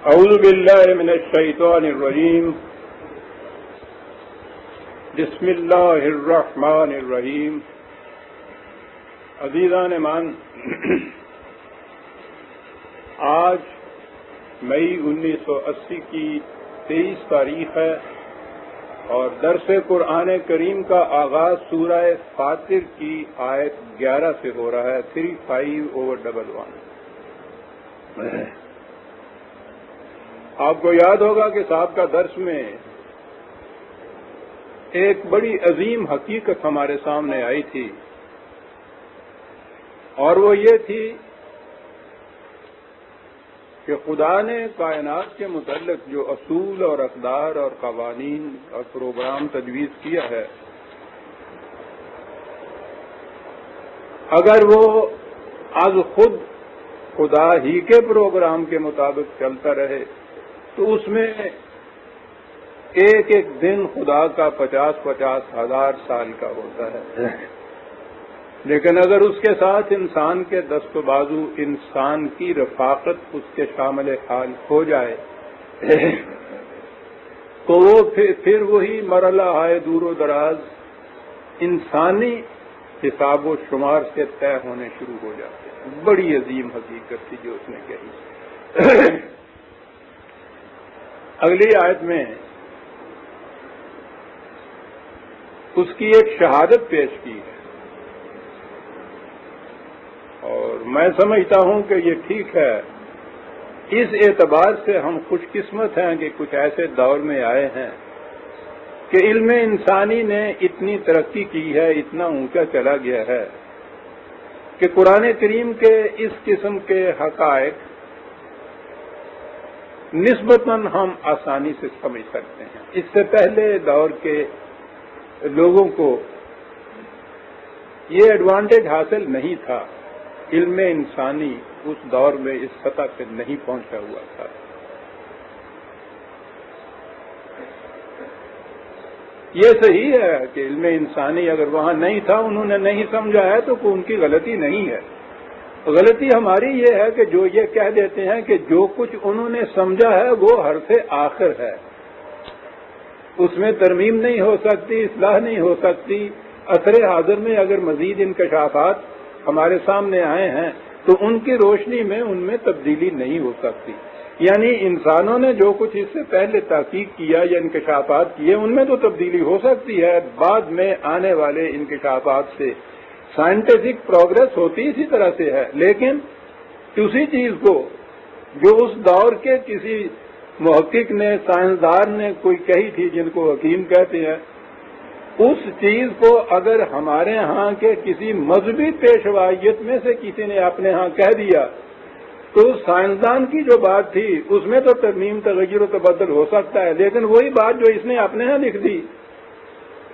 اعوذ باللہ من الشیطان الرجیم بسم اللہ الرحمن الرحیم. عزیزان مان، آج مئی 1980 کی 23 تاریخ ہے اور درس قرآن کریم کا آغاز سورہ فاطر کی آیت 11 سے ہو رہا ہے. 35/11. آپ کو یاد ہوگا کہ سابقہ درس میں ایک بڑی عظیم حقیقت ہمارے سامنے آئی تھی، اور وہ یہ تھی کہ خدا نے کائنات کے متعلق جو اصول اور اقدار اور قوانین اور پروگرام تجویز کیا ہے، اگر وہ از خود خدا ہی کے پروگرام کے مطابق چلتا رہے تو اس میں ایک ایک دن خدا کا 50,000 سال کا ہوتا ہے. لیکن اگر اس کے ساتھ انسان کے دست و بازو، انسان کی رفاقت اس کے شامل حال ہو جائے تو وہ پھر وہی مرحلہ آئے دور و دراز انسانی حساب و شمار سے طے ہونے شروع ہو جاتے ہیں. بڑی عظیم حقیقت تھی جو اس نے کہی. اگلی آیت میں اس کی ایک شہادت پیش کی ہے، اور میں سمجھتا ہوں کہ یہ ٹھیک ہے. اس اعتبار سے ہم خوش قسمت ہیں کہ کچھ ایسے دور میں آئے ہیں کہ علم انسانی نے اتنی ترقی کی ہے، اتنا اونچا چلا گیا ہے کہ قرآن کریم کے اس قسم کے حقائق نسبتاً ہم آسانی سے سمجھ سکتے ہیں. اس سے پہلے دور کے لوگوں کو یہ ایڈوانٹیج حاصل نہیں تھا. علم انسانی اس دور میں اس سطح پہ نہیں پہنچا ہوا تھا. یہ صحیح ہے کہ علم انسانی اگر وہاں نہیں تھا، انہوں نے نہیں سمجھا ہے، تو ان کی غلطی نہیں ہے. غلطی ہماری یہ ہے کہ جو یہ کہہ دیتے ہیں کہ جو کچھ انہوں نے سمجھا ہے وہ حرف آخر ہے، اس میں ترمیم نہیں ہو سکتی، اصلاح نہیں ہو سکتی. عصر حاضر میں اگر مزید انکشافات ہمارے سامنے آئے ہیں تو ان کی روشنی میں ان میں تبدیلی نہیں ہو سکتی. یعنی انسانوں نے جو کچھ اس سے پہلے تحقیق کیا یا انکشافات کیے ان میں تو تبدیلی ہو سکتی ہے. بعد میں آنے والے انکشافات سے سائنٹیفک پروگرس ہوتی اسی طرح سے ہے، لیکن اسی چیز کو جو اس دور کے کسی محقق نے، سائنسدان نے کوئی کہی تھی جن کو حکیم کہتے ہیں، اس چیز کو اگر ہمارے ہاں کے کسی مذہبی پیشوائیت میں سے کسی نے اپنے ہاں کہہ دیا تو سائنسدان کی جو بات تھی اس میں تو ترمیم، تغیر و تبدل ہو سکتا ہے، لیکن وہی بات جو اس نے اپنے ہاں لکھ دی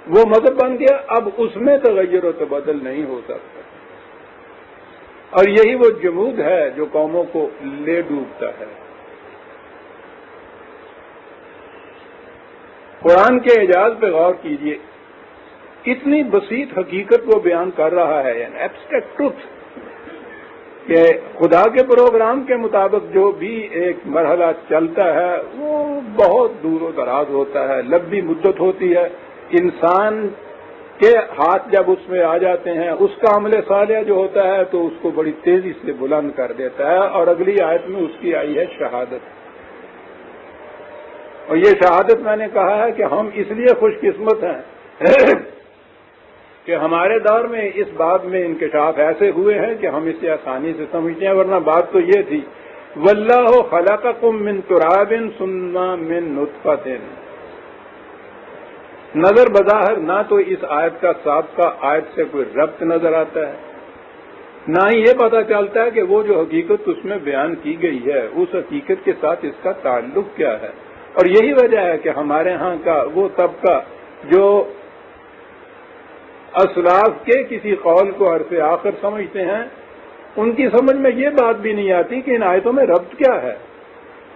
وہ مذہب بن گیا. اب اس میں تغیر و تبدل نہیں ہو سکتا. اور یہی وہ جمود ہے جو قوموں کو لے ڈوبتا ہے. قرآن کے اعجاز پہ غور کیجئے. اتنی بسیط حقیقت کو بیان کر رہا ہے، یعنی ایبسٹریکٹ ٹروتھ، کہ خدا کے پروگرام کے مطابق جو بھی ایک مرحلہ چلتا ہے وہ بہت دور و دراز ہوتا ہے، لمبی مدت ہوتی ہے. انسان کے ہاتھ جب اس میں آ جاتے ہیں، اس کا عمل صالح جو ہوتا ہے تو اس کو بڑی تیزی سے بلند کر دیتا ہے. اور اگلی آیت میں اس کی آئی ہے شہادت. اور یہ شہادت میں نے کہا ہے کہ ہم اس لیے خوش قسمت ہیں کہ ہمارے دور میں اس بات میں انکشاف ایسے ہوئے ہیں کہ ہم اسے آسانی سے سمجھتے ہیں. ورنہ بات تو یہ تھی واللہ خلقکم من تراب ثم من نطفۃ. نظر بظاہر نہ تو اس آیت کا سابقہ آیت سے کوئی ربط نظر آتا ہے، نہ ہی یہ پتہ چلتا ہے کہ وہ جو حقیقت اس میں بیان کی گئی ہے اس حقیقت کے ساتھ اس کا تعلق کیا ہے. اور یہی وجہ ہے کہ ہمارے ہاں کا وہ طبقہ جو اسلاف کے کسی قول کو حرف آخر سمجھتے ہیں، ان کی سمجھ میں یہ بات بھی نہیں آتی کہ ان آیتوں میں ربط کیا ہے.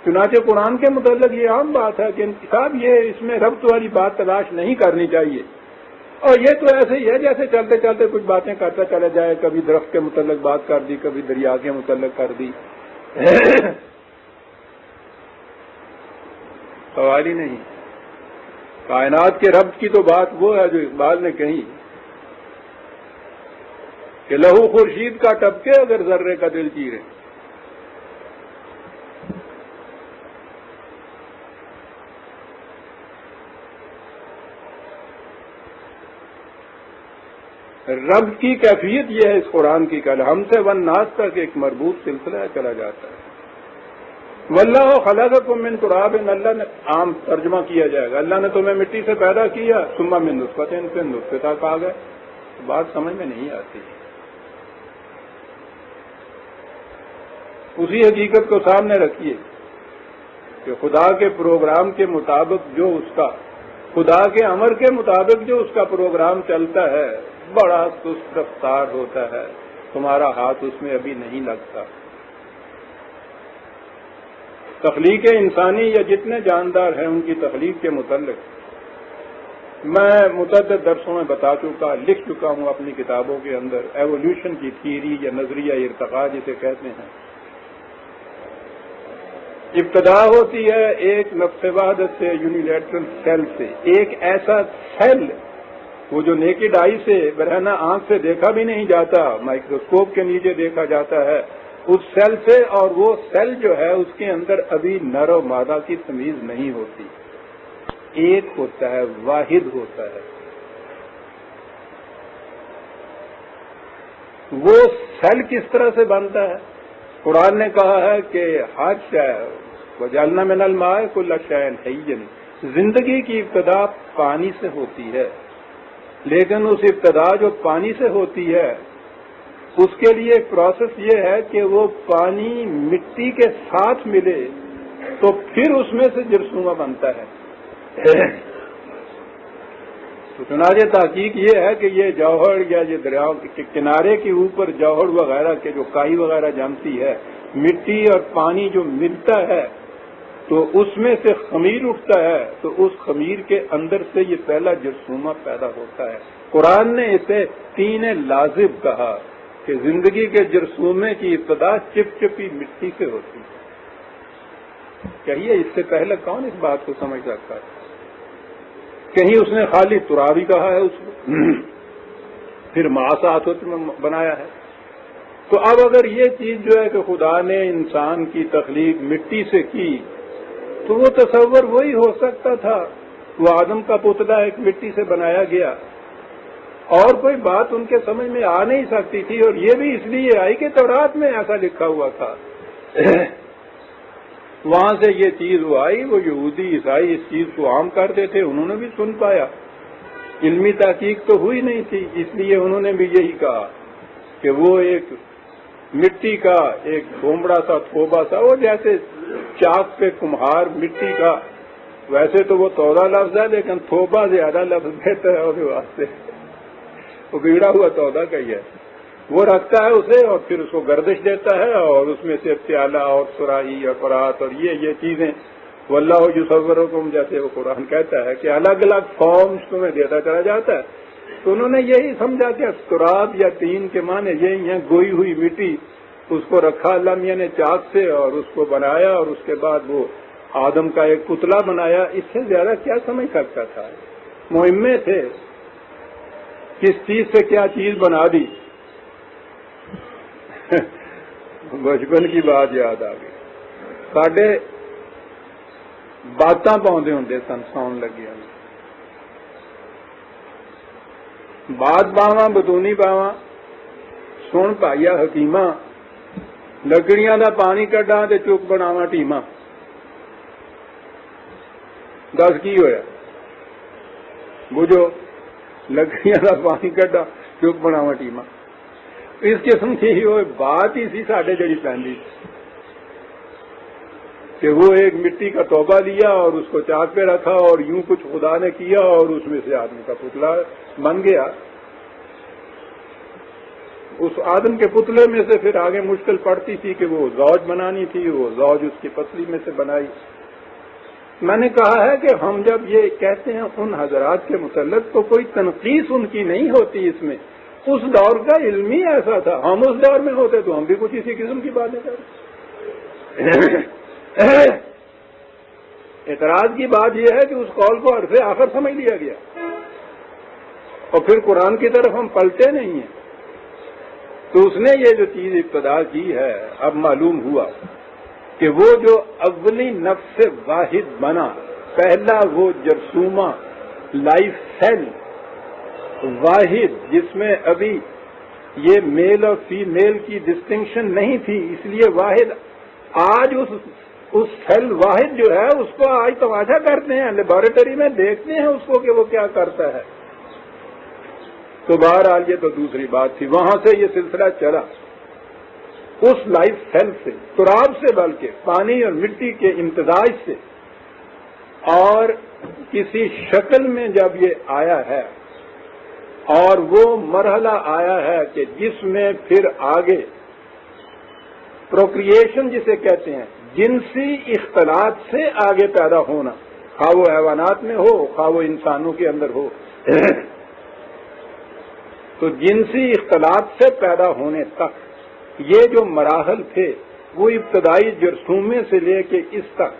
چنانچہ قرآن کے متعلق یہ عام بات ہے کہ صاحب یہ اس میں ربط والی بات تلاش نہیں کرنی چاہیے. اور یہ تو ایسے ہی ہے جیسے چلتے چلتے کچھ باتیں کرتا چلا جائے، کبھی درخت کے متعلق بات کر دی، کبھی دریا کے متعلق کر دی، سوال ہی نہیں۔ کائنات کے رب کی تو بات وہ ہے جو اقبال نے کہی کہ لہو خورشید کا ٹپکے اگر ذرے کا دل چیرے۔ رب کی کیفیت یہ ہے اس قرآن کی، کل ہم سے والناس تک ایک مربوط سلسلہ چلا جاتا ہے۔ واللہ خلقکم من تراب، اللہ نے عام ترجمہ کیا جائے گا، اللہ نے تمہیں مٹی سے پیدا کیا، ثم من نطفۃ، پھر نطفے تک آ گئے۔ بات سمجھ میں نہیں آتی۔ اسی حقیقت کو سامنے رکھیے کہ خدا کے پروگرام کے مطابق جو اس کا، خدا کے امر کے مطابق جو اس کا پروگرام چلتا ہے بڑا سست رفتار ہوتا ہے، تمہارا ہاتھ اس میں ابھی نہیں لگتا۔ تخلیق انسانی یا جتنے جاندار ہیں ان کی تخلیق کے متعلق میں متعدد درسوں میں بتا چکا، لکھ چکا ہوں اپنی کتابوں کے اندر، ایوولوشن کی تھیوری یا نظریہ ارتقاء جسے کہتے ہیں۔ ابتدا ہوتی ہے ایک نفس وحدت سے، یونیلیٹرل سیل سے، ایک ایسا سیل وہ جو نیکڈ آئی سے برہنہ آنکھ سے دیکھا بھی نہیں جاتا، مائکروسکوپ کے نیچے دیکھا جاتا ہے، اس سیل سے، اور وہ سیل جو ہے اس کے اندر ابھی نر و مادہ کی تمیز نہیں ہوتی، ایک ہوتا ہے، واحد ہوتا ہے۔ وہ سیل کس طرح سے بنتا ہے؟ قرآن نے کہا ہے کہ ہر شے وجعلنا من الماء کل شیء حی، زندگی کی ابتدا پانی سے ہوتی ہے، لیکن اس ابتدا جو پانی سے ہوتی ہے اس کے لیے ایک پروسیس یہ ہے کہ وہ پانی مٹی کے ساتھ ملے تو پھر اس میں سے جرثومہ بنتا ہے۔ تو چنانچہ تحقیق یہ ہے کہ یہ جوہر یا یہ دریا کے کنارے کے اوپر جوہر وغیرہ کے جو کائی وغیرہ جمتی ہے، مٹی اور پانی جو ملتا ہے تو اس میں سے خمیر اٹھتا ہے، تو اس خمیر کے اندر سے یہ پہلا جرثومہ پیدا ہوتا ہے۔ قرآن نے اسے طین لازب کہا کہ زندگی کے جرثومے کی ابتدا چپ چپی مٹی سے ہوتی ہے۔ کہیے اس سے پہلے کون اس بات کو سمجھ سکتا ہے؟ کہیں اس نے خالی ترابی کہا ہے اس کو، پھر معاصات میں بنایا ہے۔ تو اب اگر یہ چیز جو ہے کہ خدا نے انسان کی تخلیق مٹی سے کی تو وہ تصور وہی ہو سکتا تھا، وہ آدم کا پتلا ایک مٹی سے بنایا گیا، اور کوئی بات ان کے سمجھ میں آ نہیں سکتی تھی، اور یہ بھی اس لیے آئی کہ تورات میں ایسا لکھا ہوا تھا۔ وہاں سے یہ چیز وہ آئی، وہ یہودی عیسائی اس چیز کو عام کرتے تھے، انہوں نے بھی سن پایا، علمی تحقیق تو ہوئی نہیں تھی، اس لیے انہوں نے بھی یہی کہا کہ وہ ایک مٹی کا ایک گھومڑا سا تھوبا سا، وہ جیسے چاک پہ کمہار مٹی کا، ویسے تو وہ تودا لفظ ہے لیکن تھوبا زیادہ لفظ بہتر ہے اس واسطے، وہ بگڑا ہوا تودا کا ہی ہے، وہ رکھتا ہے اسے اور پھر اس کو گردش دیتا ہے، اور اس میں سے پیالہ اور سراہی اور پرات اور یہ چیزیں، واللہ یصورکم، جیسے وہ قرآن کہتا ہے کہ الگ الگ فارمز تمہیں دیتا چلا جاتا ہے۔ تو انہوں نے یہی سمجھا کہ تراب یا طین کے معنی یہی ہیں، گوئی ہوئی مٹی، اس کو رکھا اللہ میاں نے چاک سے اور اس کو بنایا، اور اس کے بعد وہ آدم کا ایک پتلا بنایا۔ اس سے زیادہ کیا سمجھ سکتا تھا؟ مہمے تھے، کس چیز سے کیا چیز بنا دی۔ بچپن کی بات یاد آ گئی، ساڈے باتاں پاؤندے ہوندے سن، سون لگی ہوں بات باواں بتونی باواں، سن بھائیا حکیماں، لکڑیاں دا پانی کڈاں تے چک بناواں ٹیماں۔ دس کی ہویا؟ بوجھو، لکڑیاں دا پانی کڈاں چک بناواں ٹیماں۔ اس قسم کی وہ بات ہی سی ساڈے جڑی پیندی کہ وہ ایک مٹی کا توبہ لیا اور اس کو چاک پہ رکھا، اور یوں کچھ خدا نے کیا اور اس میں سے آدمی کا پتلا بن گیا۔ اس آدم کے پتلے میں سے پھر آگے مشکل پڑتی تھی کہ وہ زوج بنانی تھی، وہ زوج اس کی پتلی میں سے بنائی۔ میں نے کہا ہے کہ ہم جب یہ کہتے ہیں ان حضرات کے متعلق تو کوئی تنقیص ان کی نہیں ہوتی اس میں، اس دور کا علم ہی ایسا تھا، ہم اس دور میں ہوتے تو ہم بھی کچھ اسی قسم کی باتیں کرتے۔ اعتراض کی بات یہ ہے کہ اس قول کو عرصے آخر سمجھ لیا گیا اور پھر قرآن کی طرف ہم پلٹے نہیں ہیں، تو اس نے یہ جو چیز ابتدا کی ہے، اب معلوم ہوا کہ وہ جو اولی نفس واحد بنا، پہلا وہ جرثومہ لائف سیل واحد جس میں ابھی یہ میل اور فیمیل کی ڈسٹنکشن نہیں تھی، اس لیے واحد، آج اس سیل واحد جو ہے اس کو آج تماشا کرتے ہیں، لیبارٹری میں دیکھتے ہیں اس کو کہ وہ کیا کرتا ہے۔ تو بہرحال یہ تو دوسری بات تھی، وہاں سے یہ سلسلہ چلا، اس لائف سیل سے، تراب سے، بلکہ پانی اور مٹی کے امتزاج سے، اور کسی شکل میں جب یہ آیا ہے اور وہ مرحلہ آیا ہے کہ جس میں پھر آگے پروکریشن جسے کہتے ہیں، جنسی اختلاط سے آگے پیدا ہونا، خواہ وہ حیوانات میں ہو خواہ وہ انسانوں کے اندر ہو، تو جنسی اختلاط سے پیدا ہونے تک یہ جو مراحل تھے وہ ابتدائی جرثومے سے لے کے اس تک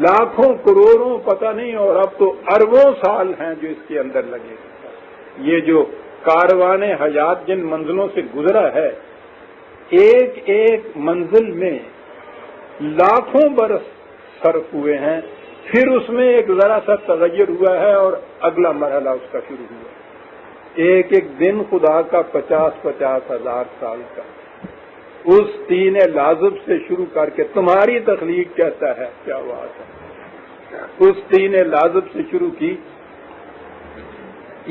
لاکھوں کروڑوں پتہ نہیں، اور اب تو اربوں سال ہیں جو اس کے اندر لگے۔ یہ جو کاروان حیات جن منزلوں سے گزرا ہے، ایک ایک منزل میں لاکھوں برس صرف ہوئے ہیں، پھر اس میں ایک ذرا سا تغیر ہوا ہے اور اگلا مرحلہ اس کا شروع ہوا۔ ایک ایک دن خدا کا 50,000 سال کا، اس تین لازم سے شروع کر کے تمہاری تخلیق کہتا ہے، کیا بات ہے، اس تین لازم سے شروع کی۔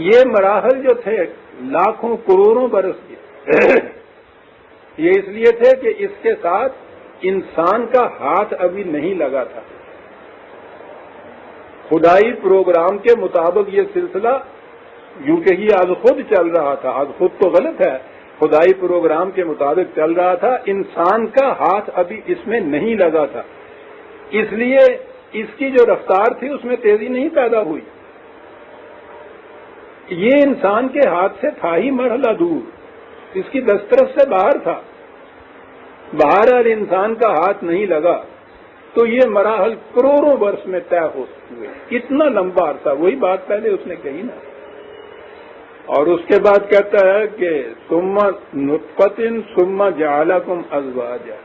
یہ مراحل جو تھے لاکھوں کروڑوں برس کے، یہ اس لیے تھے کہ اس کے ساتھ انسان کا ہاتھ ابھی نہیں لگا تھا۔ خدائی پروگرام کے مطابق یہ سلسلہ یوں کہ یہ از خود چل رہا تھا، از خود تو غلط ہے، خدائی پروگرام کے مطابق چل رہا تھا، انسان کا ہاتھ ابھی اس میں نہیں لگا تھا، اس لیے اس کی جو رفتار تھی اس میں تیزی نہیں پیدا ہوئی۔ یہ انسان کے ہاتھ سے تھا ہی مرحلہ دور، اس کی دسترس سے باہر تھا، بہرحال انسان کا ہاتھ نہیں لگا تو یہ مراحل کروڑوں برس میں طے ہوئے، اتنا لمبا عرصہ، وہی بات پہلے اس نے کہی نا۔ اور اس کے بعد کہتا ہے کہ ثم نطفۃ ثم جعلکم ازواجا،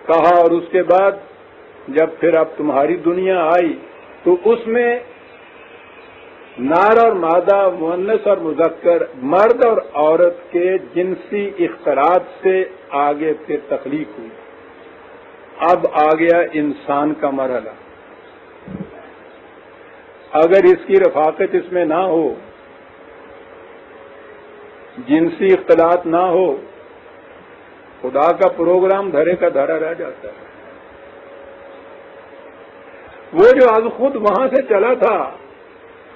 کہا اور اس کے بعد جب پھر اب تمہاری دنیا آئی تو اس میں نار اور مادہ، مؤنث اور مذکر، مرد اور عورت کے جنسی اختلاط سے آگے پھر تخلیق ہوئی۔ اب آ گیا انسان کا مرحلہ۔ اگر اس کی رفاقت اس میں نہ ہو، جنسی اختلاط نہ ہو، خدا کا پروگرام دھرے کا دھرا رہ جاتا ہے۔ وہ جو از خود وہاں سے چلا تھا،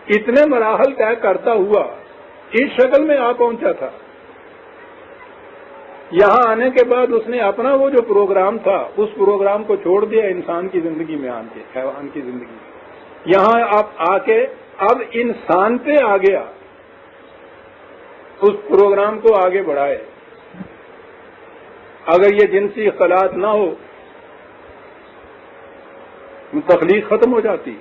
اتنے مراحل طے کرتا ہوا اس شکل میں آ پہنچا تھا، یہاں آنے کے بعد اس نے اپنا وہ جو پروگرام تھا اس پروگرام کو چھوڑ دیا، انسان کی زندگی میں آن کے، حیوان کی زندگی میں، یہاں اب آ کے اب انسان پہ آ گیا، اس پروگرام کو آگے بڑھائے۔ اگر یہ جنسی اختلاط نہ ہو تخلیق ختم ہو جاتی۔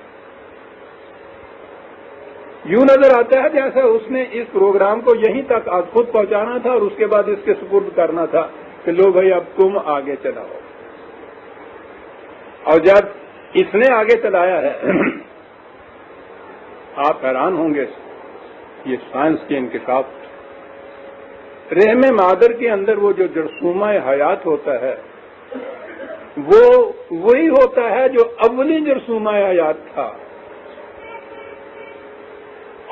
یوں نظر آتا ہے جیسے اس نے اس پروگرام کو یہیں تک از خود پہنچانا تھا اور اس کے بعد اس کے سپرد کرنا تھا کہ لو بھائی اب تم آگے چلاؤ۔ اور جب اس نے آگے چلایا ہے، آپ حیران ہوں گے، یہ سائنس کے انکشاف، رحم مادر کے اندر وہ جو جرثومہ حیات ہوتا ہے وہ وہی ہوتا ہے جو اولی جرثومہ حیات تھا،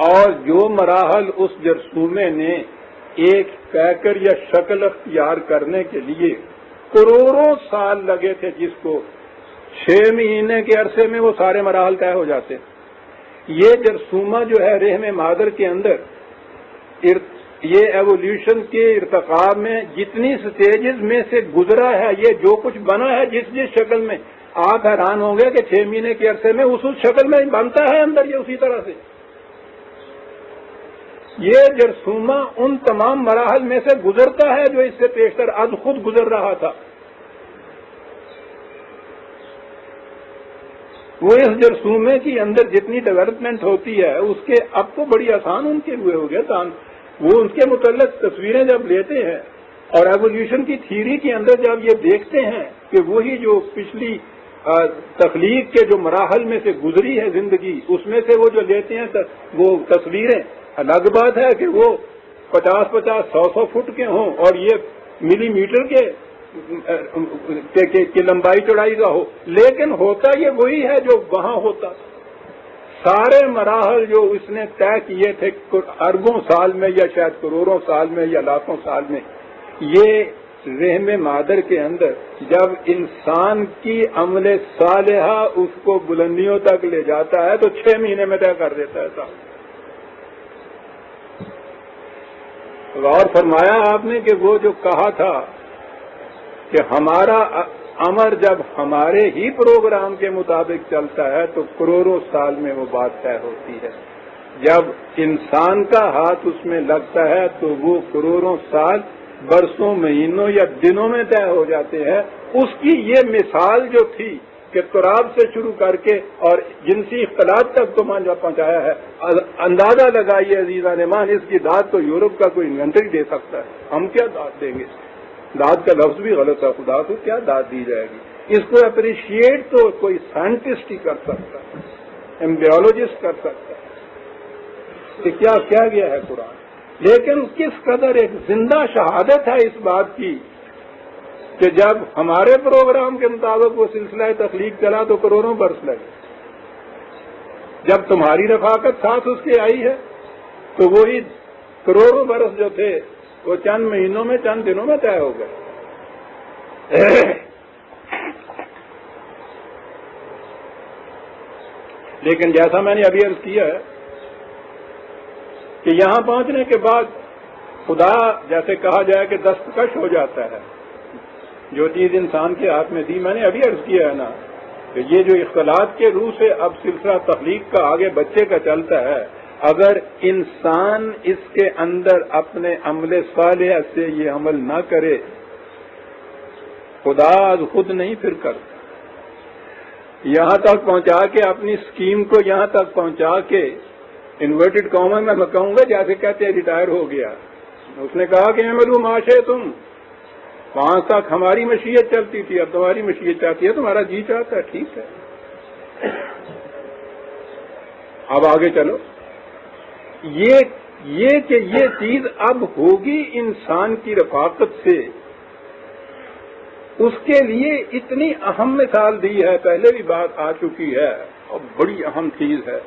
اور جو مراحل اس جرثومے نے ایک پیکر یا شکل اختیار کرنے کے لیے کروڑوں سال لگے تھے، جس کو 6 مہینے کے عرصے میں وہ سارے مراحل طے ہو جاتے، یہ جرثومہ جو ہے رحم مادر کے اندر، یہ ایوولوشن کے ارتقاء میں جتنی سٹیجز میں سے گزرا ہے، یہ جو کچھ بنا ہے جس جس شکل میں، آپ حیران ہوں گے کہ 6 مہینے کے عرصے میں اس شکل میں بنتا ہے اندر یہ اسی طرح سے. یہ جرثومہ ان تمام مراحل میں سے گزرتا ہے جو اس سے پیشتر از خود گزر رہا تھا. وہ اس جرثومے کی اندر جتنی ڈیولپمنٹ ہوتی ہے اس کے اب تو بڑی آسان ان کے ہوئے ہو گیا. وہ ان کے متعلق تصویریں جب لیتے ہیں اور ایوولوشن کی تھیوری کے اندر جب یہ دیکھتے ہیں کہ وہی جو پچھلی تخلیق کے جو مراحل میں سے گزری ہے زندگی اس میں سے وہ جو لیتے ہیں وہ تصویریں، الگ بات ہے کہ وہ 50-50 100 فٹ کے ہوں اور یہ ملی میٹر کے لمبائی چوڑائی کا ہو، لیکن ہوتا یہ وہی ہے جو وہاں ہوتا. سارے مراحل جو اس نے طے کیے تھے اربوں سال میں یا شاید کروڑوں سال میں یا لاکھوں سال میں، یہ رحم مادر کے اندر جب انسان کی عمل صالحہ اس کو بلندیوں تک لے جاتا ہے تو 6 مہینے میں طے کر دیتا ہے. صاحب غور فرمایا آپ نے کہ وہ جو کہا تھا کہ ہمارا امر جب ہمارے ہی پروگرام کے مطابق چلتا ہے تو کروڑوں سال میں وہ بات طے ہوتی ہے. جب انسان کا ہاتھ اس میں لگتا ہے تو وہ کروڑوں سال برسوں مہینوں یا دنوں میں طے ہو جاتے ہیں. اس کی یہ مثال جو تھی کہ تراب سے شروع کر کے اور جنسی اختلاط تک تو پہنچایا ہے، اندازہ لگائیے عزیزان ایمان، اس کی داد تو یورپ کا کوئی انوینٹر دے سکتا ہے. ہم کیا داد دیں گے؟ داد کا لفظ بھی غلط ہے. خدا کو کیا داد دی جائے گی؟ اس کو اپریشیٹ تو کوئی سائنٹسٹ ہی کر سکتا ہے، ایمبریولوجسٹ کر سکتا ہے کہ کیا کیا گیا ہے قرآن. لیکن کس قدر ایک زندہ شہادت ہے اس بات کی کہ جب ہمارے پروگرام کے مطابق وہ سلسلہ تخلیق چلا تو کروڑوں برس لگے. جب تمہاری رفاقت ساتھ اس کے آئی ہے تو وہی کروڑوں برس جو تھے وہ چند مہینوں میں چند دنوں میں طے ہو گئے. لیکن جیسا میں نے ابھی عرض کیا ہے کہ یہاں پہنچنے کے بعد خدا جیسے کہا جائے کہ دستکش ہو جاتا ہے. جو چیز انسان کے ہاتھ میں تھی، میں نے ابھی عرض کیا ہے نا کہ یہ جو اختلاط کے روح سے اب سلسلہ تخلیق کا آگے بچے کا چلتا ہے، اگر انسان اس کے اندر اپنے عمل صالح سے یہ عمل نہ کرے خدا خود نہیں پھر کرتا. یہاں تک پہنچا کے اپنی اسکیم کو یہاں تک پہنچا کے انورٹڈ کاما میں کہوں گا جیسے کہتے ہیں ریٹائر ہو گیا. اس نے کہا کہ عملو معاشے تم، وہاں تک ہماری مشیت چلتی تھی، اب تمہاری مشیت چاہتی ہے، تمہارا جی چاہتا ہے، ٹھیک ہے اب آگے چلو. یہ کہ یہ چیز اب ہوگی انسان کی رفاقت سے، اس کے لیے اتنی اہم مثال دی ہے. پہلے بھی بات آ چکی ہے اور بڑی اہم چیز ہے.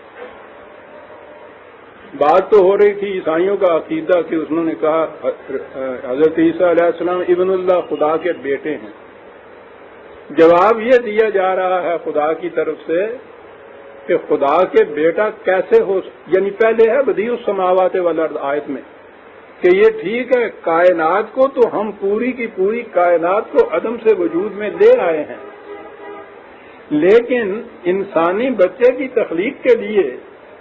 بات تو ہو رہی تھی عیسائیوں کا عقیدہ کہ انہوں نے کہا حضرت عیسیٰ علیہ السلام ابن اللہ، خدا کے بیٹے ہیں. جواب یہ دیا جا رہا ہے خدا کی طرف سے کہ خدا کے بیٹا کیسے ہو، یعنی پہلے ہے بدیع السماوات والارض آیت میں کہ یہ ٹھیک ہے کائنات کو تو ہم پوری کی پوری کائنات کو عدم سے وجود میں لے آئے ہیں، لیکن انسانی بچے کی تخلیق کے لیے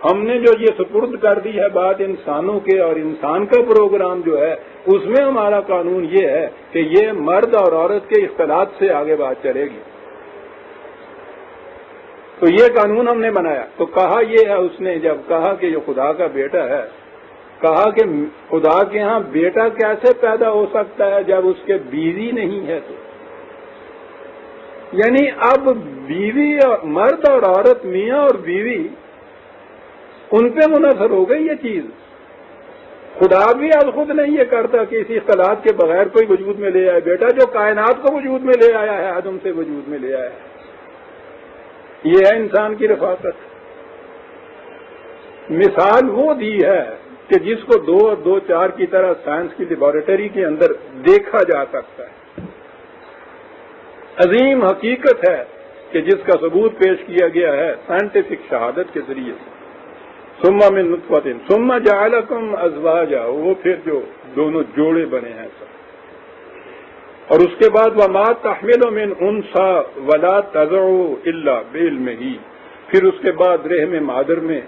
ہم نے جو یہ سپرد کر دی ہے بات انسانوں کے، اور انسان کا پروگرام جو ہے اس میں ہمارا قانون یہ ہے کہ یہ مرد اور عورت کے اختلاط سے آگے بات چلے گی. تو یہ قانون ہم نے بنایا. تو کہا یہ ہے، اس نے جب کہا کہ یہ خدا کا بیٹا ہے، کہا کہ خدا کے ہاں بیٹا کیسے پیدا ہو سکتا ہے جب اس کے بیوی نہیں ہے. تو یعنی اب بیوی اور مرد اور عورت، میاں اور بیوی، ان پہ منحصر ہو گئی یہ چیز. خدا بھی اب خود نہیں یہ کرتا کہ اسی اختلاط کے بغیر کوئی وجود میں لے آئے بیٹا، جو کائنات کو وجود میں لے آیا ہے، عدم سے وجود میں لے آیا ہے. یہ ہے انسان کی رفاقت. مثال وہ دی ہے کہ جس کو 2 اور 2 4 کی طرح سائنس کی لیبارٹری کے اندر دیکھا جا سکتا ہے. عظیم حقیقت ہے کہ جس کا ثبوت پیش کیا گیا ہے سائنٹیفک شہادت کے ذریعے سے. ثم من نطفۃ ثم جعلکم ازواجا، وہ پھر جو دونوں جوڑے بنے ہیں سب. اور اس کے بعد وما تحمل من انثى ولا تضع الا بعلمه، پھر اس کے بعد رحم مادر میں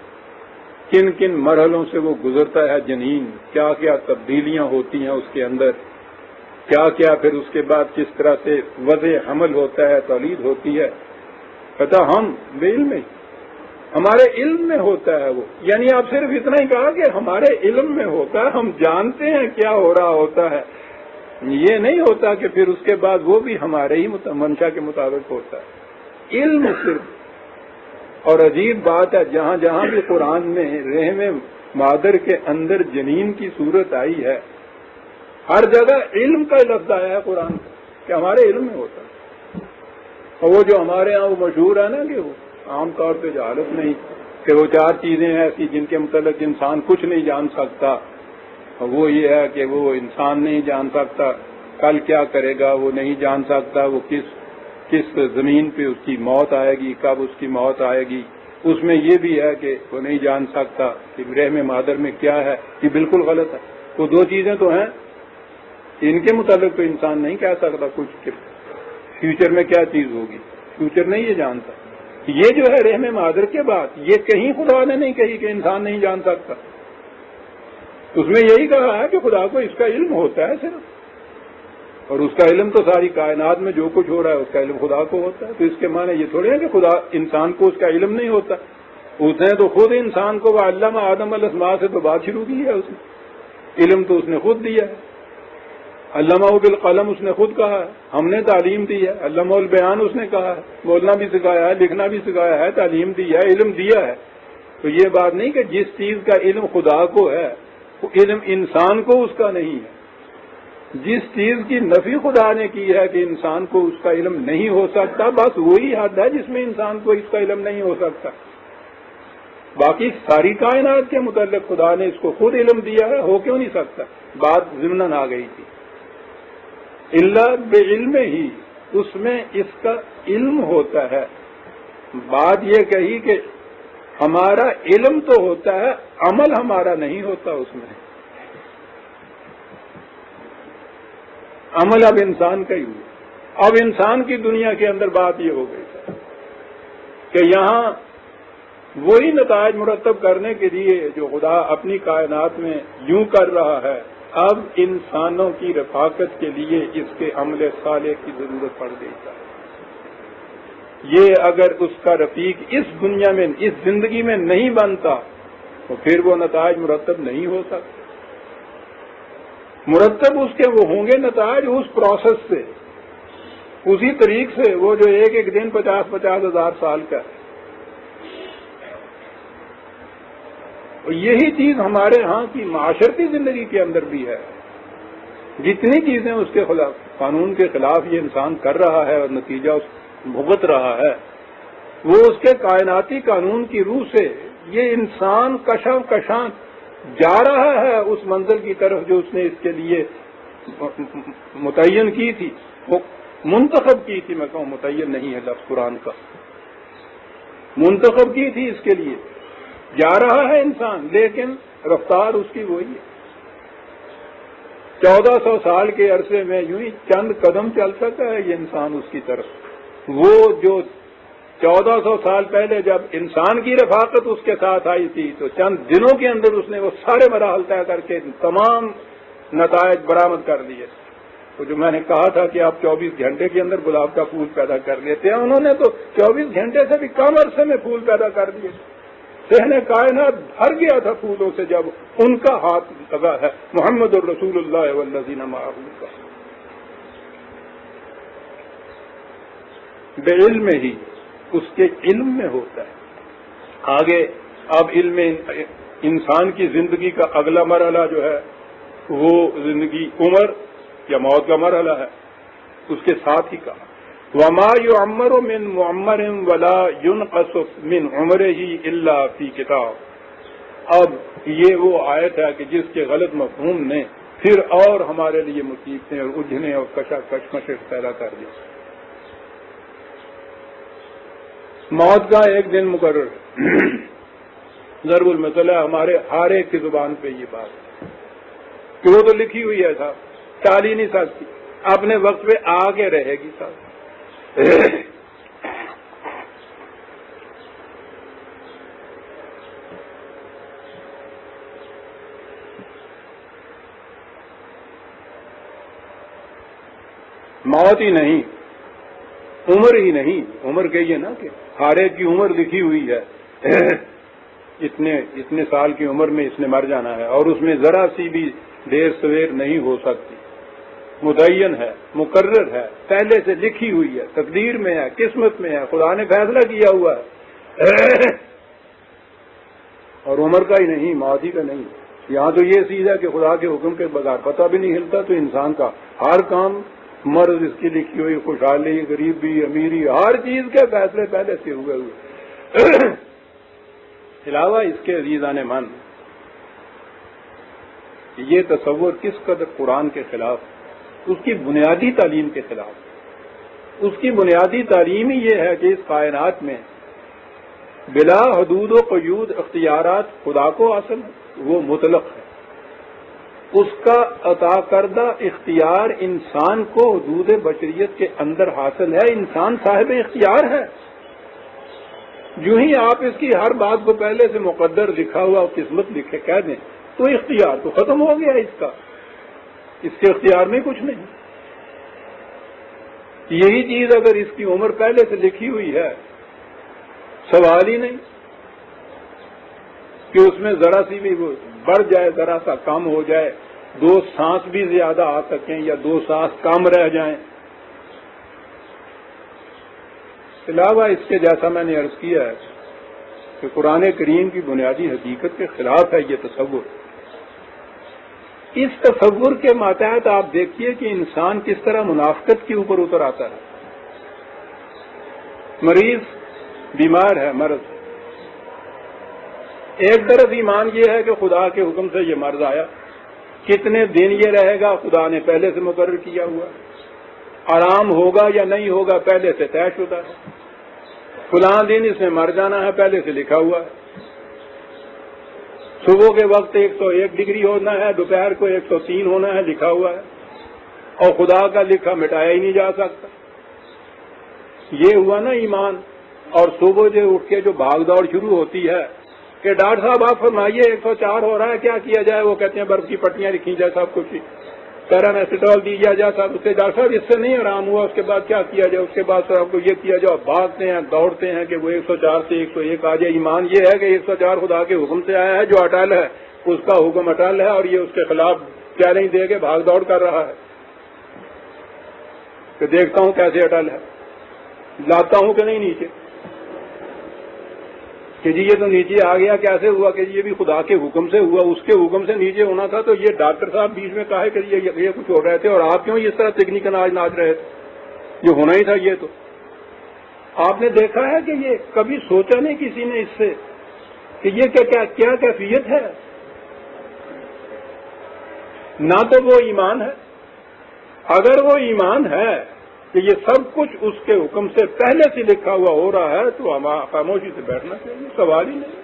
کن کن مرحلوں سے وہ گزرتا ہے جنین، کیا کیا تبدیلیاں ہوتی ہیں اس کے اندر، کیا کیا پھر اس کے بعد کس طرح سے وضع حمل ہوتا ہے، تولید ہوتی ہے، پتہ ہم بعلم میں، ہمارے علم میں ہوتا ہے وہ، یعنی آپ صرف اتنا ہی کہا کہ ہمارے علم میں ہوتا ہے، ہم جانتے ہیں کیا ہو رہا ہوتا ہے، یہ نہیں ہوتا کہ پھر اس کے بعد وہ بھی ہمارے ہی منشا کے مطابق ہوتا ہے، علم صرف۔ اور عجیب بات ہے، جہاں جہاں بھی قرآن میں رحم مادر کے اندر جنین کی صورت آئی ہے، ہر جگہ علم کا لفظ آیا ہے قرآن کا، کہ ہمارے علم میں ہوتا ہے۔ اور وہ جو ہمارے ہاں وہ مشہور ہے نا کہ وہ عام طور پہ جہالت نہیں، کہ وہ 4 چیزیں ایسی جن کے متعلق انسان کچھ نہیں جان سکتا، اور وہ یہ ہے کہ وہ انسان نہیں جان سکتا کل کیا کرے گا، وہ نہیں جان سکتا وہ کس زمین پہ اس کی موت آئے گی، کب اس کی موت آئے گی، اس میں یہ بھی ہے کہ وہ نہیں جان سکتا کہ رحم مادر میں کیا ہے، یہ بالکل غلط ہے۔ وہ 2 چیزیں تو ہیں، ان کے متعلق تو انسان نہیں کہہ سکتا کچھ کہ فیوچر میں کیا چیز ہوگی، فیوچر نہیں یہ جانتا۔ یہ جو ہے رحم مادر کے بعد یہ کہیں خدا نے نہیں کہی کہ انسان نہیں جان سکتا، اس میں یہی کہا ہے کہ خدا کو اس کا علم ہوتا ہے صرف، اور اس کا علم تو ساری کائنات میں جو کچھ ہو رہا ہے اس کا علم خدا کو ہوتا ہے۔ تو اس کے معنی یہ تھوڑی ہے کہ خدا انسان کو اس کا علم نہیں ہوتا، اس نے تو خود انسان کو علم آدم الاسماء سے تو بات شروع کی ہے، اس نے علم تو اس نے خود دیا ہے، علمہ بالقلم اس نے خود کہا ہے، ہم نے تعلیم دی ہے، علمہ البیان اس نے کہا ہے، بولنا بھی سکھایا ہے، لکھنا بھی سکھایا ہے، تعلیم دی ہے، علم دیا ہے۔ تو یہ بات نہیں کہ جس چیز کا علم خدا کو ہے وہ علم انسان کو اس کا نہیں ہے۔ جس چیز کی نفی خدا نے کی ہے کہ انسان کو اس کا علم نہیں ہو سکتا، بس وہی حد ہے جس میں انسان کو اس کا علم نہیں ہو سکتا۔ باقی ساری کائنات کے متعلق خدا نے اس کو خود علم دیا ہے، ہو کیوں نہیں سکتا؟ بات ضمناً آ گئی تھی، اللہ بعلم ہی، اس میں اس کا علم ہوتا ہے۔ بات یہ کہی کہ ہمارا علم تو ہوتا ہے، عمل ہمارا نہیں ہوتا اس میں، عمل اب انسان کا ہی ہوا۔ اب انسان کی دنیا کے اندر بات یہ ہو گئی کہ یہاں وہی نتائج مرتب کرنے کے لیے جو خدا اپنی کائنات میں یوں کر رہا ہے، اب انسانوں کی رفاقت کے لیے اس کے عمل صالح کی ضرورت پڑ گئی ہے۔ یہ اگر اس کا رفیق اس دنیا میں، اس زندگی میں نہیں بنتا تو پھر وہ نتائج مرتب نہیں ہو سکتے۔ مرتب اس کے وہ ہوں گے نتائج اس پروسیس سے، اسی طریق سے، وہ جو ایک دن 50,000 ہزار سال کا ہے۔ اور یہی چیز ہمارے ہاں کی معاشرتی زندگی کے اندر بھی ہے۔ جتنی چیزیں اس کے خلاف، قانون کے خلاف یہ انسان کر رہا ہے اور نتیجہ اس بھگت رہا ہے، وہ اس کے کائناتی قانون کی روح سے یہ انسان کشاں کشاں جا رہا ہے اس منزل کی طرف جو اس نے اس کے لیے متعین کی تھی، وہ منتخب کی تھی، میں کہوں متعین نہیں ہے لفظ قرآن کا، منتخب کی تھی اس کے لیے، جا رہا ہے انسان، لیکن رفتار اس کی وہی ہے۔ 1400 سال کے عرصے میں یوں ہی چند قدم چل سکتا ہے یہ انسان اس کی طرف۔ وہ جو 1400 سال پہلے جب انسان کی رفاقت اس کے ساتھ آئی تھی تو چند دنوں کے اندر اس نے وہ سارے مراحل طے کر کے تمام نتائج برآمد کر لیے۔ تو جو میں نے کہا تھا کہ آپ 24 گھنٹے کے اندر گلاب کا پھول پیدا کر لیتے ہیں، انہوں نے تو 24 گھنٹے سے بھی کم عرصے میں پھول پیدا کر دیے۔ صحن کائنات بھر گیا تھا پھولوں سے جب ان کا ہاتھ لگا ہے، محمد الرسول اللہ والذین معہ کا۔ بے علم ہی، اس کے علم میں ہوتا ہے۔ آگے اب علم انسان کی زندگی کا اگلا مرحلہ جو ہے وہ زندگی عمر یا موت کا مرحلہ ہے، اس کے ساتھ ہی کہا وَمَا يُعَمَّرُ مِن مُعَمَّرٍ وَلَا يُنْقَصُ مِنْ عُمْرِهِ إِلَّا فِي كِتَابٍ۔ اب یہ وہ آیت ہے کہ جس کے غلط مفہوم نے پھر اور ہمارے لیے مصیبتیں اور الجھنیں اور کشمکش پیدا کر دی۔ موت کا ایک دن مقرر ہے، ضرب المثل ہے، ہمارے ہر ایک کی زبان پہ یہ بات ہے کہ وہ تو لکھی ہوئی ہے صاحب، ٹال ہی نہیں سکتی۔ اپنے وقت پہ آ کے رہے گی صاحب. موت ہی نہیں، عمر ہی نہیں. عمر کہیے نا کہ ہر ایک کی عمر لکھی ہوئی ہے، اتنے سال کی عمر میں اس نے مر جانا ہے، اور اس میں ذرا سی بھی دیر سویر نہیں ہو سکتی. متعین ہے، مقرر ہے، پہلے سے لکھی ہوئی ہے، تقدیر میں ہے، قسمت میں ہے، خدا نے فیصلہ کیا ہوا ہے. اور عمر کا ہی نہیں، موت ہی کا نہیں. یہاں تو یہ چیز ہے کہ خدا کے حکم کے بغیر پتہ بھی نہیں ہلتا، تو انسان کا ہر کام، مرض اس کی لکھی ہوئی، خوشحالی، غریبی، امیری، ہر چیز کے فیصلے پہلے سے ہوئے. علاوہ اس کے عزیزان من، یہ تصور کس قدر قرآن کے خلاف، اس کی بنیادی تعلیم کے خلاف. اس کی بنیادی تعلیم ہی یہ ہے کہ اس کائنات میں بلا حدود و قیود اختیارات خدا کو حاصل ہے، وہ مطلق ہے. اس کا عطا کردہ اختیار انسان کو حدود بشریت کے اندر حاصل ہے. انسان صاحب اختیار ہے. جو ہی آپ اس کی ہر بات کو پہلے سے مقدر لکھا ہوا اور قسمت لکھے کہہ دیں تو اختیار تو ختم ہو گیا اس کا. اس کے اختیار میں کچھ نہیں. یہی چیز اگر اس کی عمر پہلے سے لکھی ہوئی ہے، سوال ہی نہیں کہ اس میں ذرا سی بھی بڑھ جائے، ذرا سا کم ہو جائے، 2 سانس بھی زیادہ آ سکیں یا 2 سانس کم رہ جائیں. علاوہ اس کے جیسا میں نے عرض کیا ہے کہ قرآن کریم کی بنیادی حقیقت کے خلاف ہے یہ تصور. اس تصور کے ماتحت آپ دیکھیے کہ انسان کس طرح منافقت کے اوپر اتر آتا ہے. مریض بیمار ہے، مرض. ایک طرف ایمان یہ ہے کہ خدا کے حکم سے یہ مرض آیا، کتنے دن یہ رہے گا خدا نے پہلے سے مقرر کیا ہوا، آرام ہوگا یا نہیں ہوگا پہلے سے طے شدہ ہے، فلاں دن اس میں مر جانا ہے پہلے سے لکھا ہوا ہے. صبح کے وقت 101 ڈگری ہونا ہے، دوپہر کو 103 ہونا ہے، لکھا ہوا ہے، اور خدا کا لکھا مٹایا ہی نہیں جا سکتا. یہ ہوا نا ایمان. اور صبح جو اٹھ کے جو بھاگ دوڑ شروع ہوتی ہے کہ ڈاکٹر صاحب آپ فرمائیے 104 ہو رہا ہے، کیا کیا جائے؟ وہ کہتے ہیں برف کی پٹیاں لکھی جائے، صاحب کچھ پیرانیسٹول دی جائے. صاحب اس سے ڈاکٹر صاحب اس سے نہیں آرام ہوا، اس کے بعد کیا کیا جائے؟ اس کے بعد صاحب کو یہ کیا جائے. بھاگتے ہیں، دوڑتے ہیں کہ وہ 104 سے 101 آ جائے. ایمان یہ ہے کہ 104 خدا کے حکم سے آیا ہے، جو اٹل ہے، اس کا حکم اٹل ہے، اور یہ اس کے خلاف چیلنج دے کے بھاگ دوڑ کر رہا ہے کہ دیکھتا ہوں کیسے اٹل ہے، لاتا ہوں کہ نہیں نیچے، کہ جی یہ تو نیچے آ گیا، کیسے ہوا؟ کہ یہ بھی خدا کے حکم سے ہوا. اس کے حکم سے نیچے ہونا تھا. تو یہ ڈاکٹر صاحب بیچ میں کہا کہ یہ کچھ ہو رہے تھے، اور آپ کیوں اس طرح تکنیکل آج ناچ رہے تھے؟ جو ہونا ہی تھا یہ تو. آپ نے دیکھا ہے کہ یہ کبھی سوچا نہیں کسی نے اس سے کہ یہ کیا کیفیت ہے؟ نہ تو وہ ایمان ہے. اگر وہ ایمان ہے کہ یہ سب کچھ اس کے حکم سے پہلے سے لکھا ہوا ہو رہا ہے، تو ہمیں خاموشی سے بیٹھنا چاہیے، سوال ہی نہیں.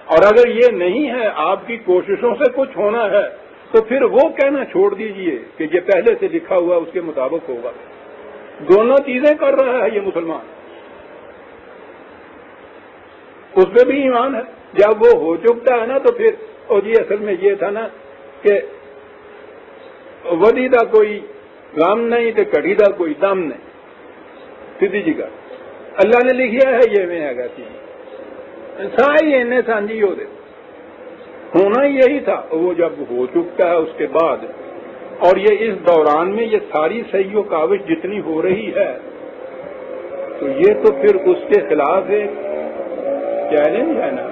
اور اگر یہ نہیں ہے، آپ کی کوششوں سے کچھ ہونا ہے، تو پھر وہ کہنا چھوڑ دیجئے کہ یہ پہلے سے لکھا ہوا اس کے مطابق ہوگا. دونوں چیزیں کر رہا ہے یہ مسلمان. اس پہ بھی ایمان ہے. جب وہ ہو چکتا ہے نا تو پھر جی اصل میں یہ تھا نا کہ ودی دا کوئی غم نہیں تو کڑی دا کوئی دم نہیں. سیدھی جی کا اللہ نے لکھیا ہے یہ میں آگا سی ساری انہیں سانجی ہو دے ہونا یہی تھا. وہ جب ہو چکا ہے اس کے بعد، اور یہ اس دوران میں یہ ساری صحیح و کاوش جتنی ہو رہی ہے، تو یہ تو پھر اس کے خلاف ایک چیلنج ہے نا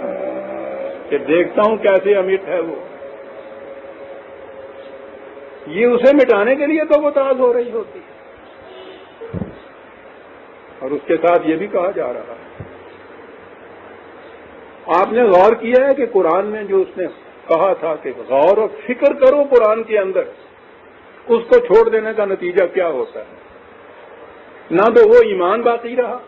کہ دیکھتا ہوں کیسے امت ہے وہ. یہ اسے مٹانے کے لیے تو وہ تاز ہو رہی ہوتی ہے. اور اس کے ساتھ یہ بھی کہا جا رہا ہے، آپ نے غور کیا ہے کہ قرآن میں جو اس نے کہا تھا کہ غور و فکر کرو قرآن کے اندر، اس کو چھوڑ دینے کا نتیجہ کیا ہوتا ہے؟ نہ تو وہ ایمان باقی رہا،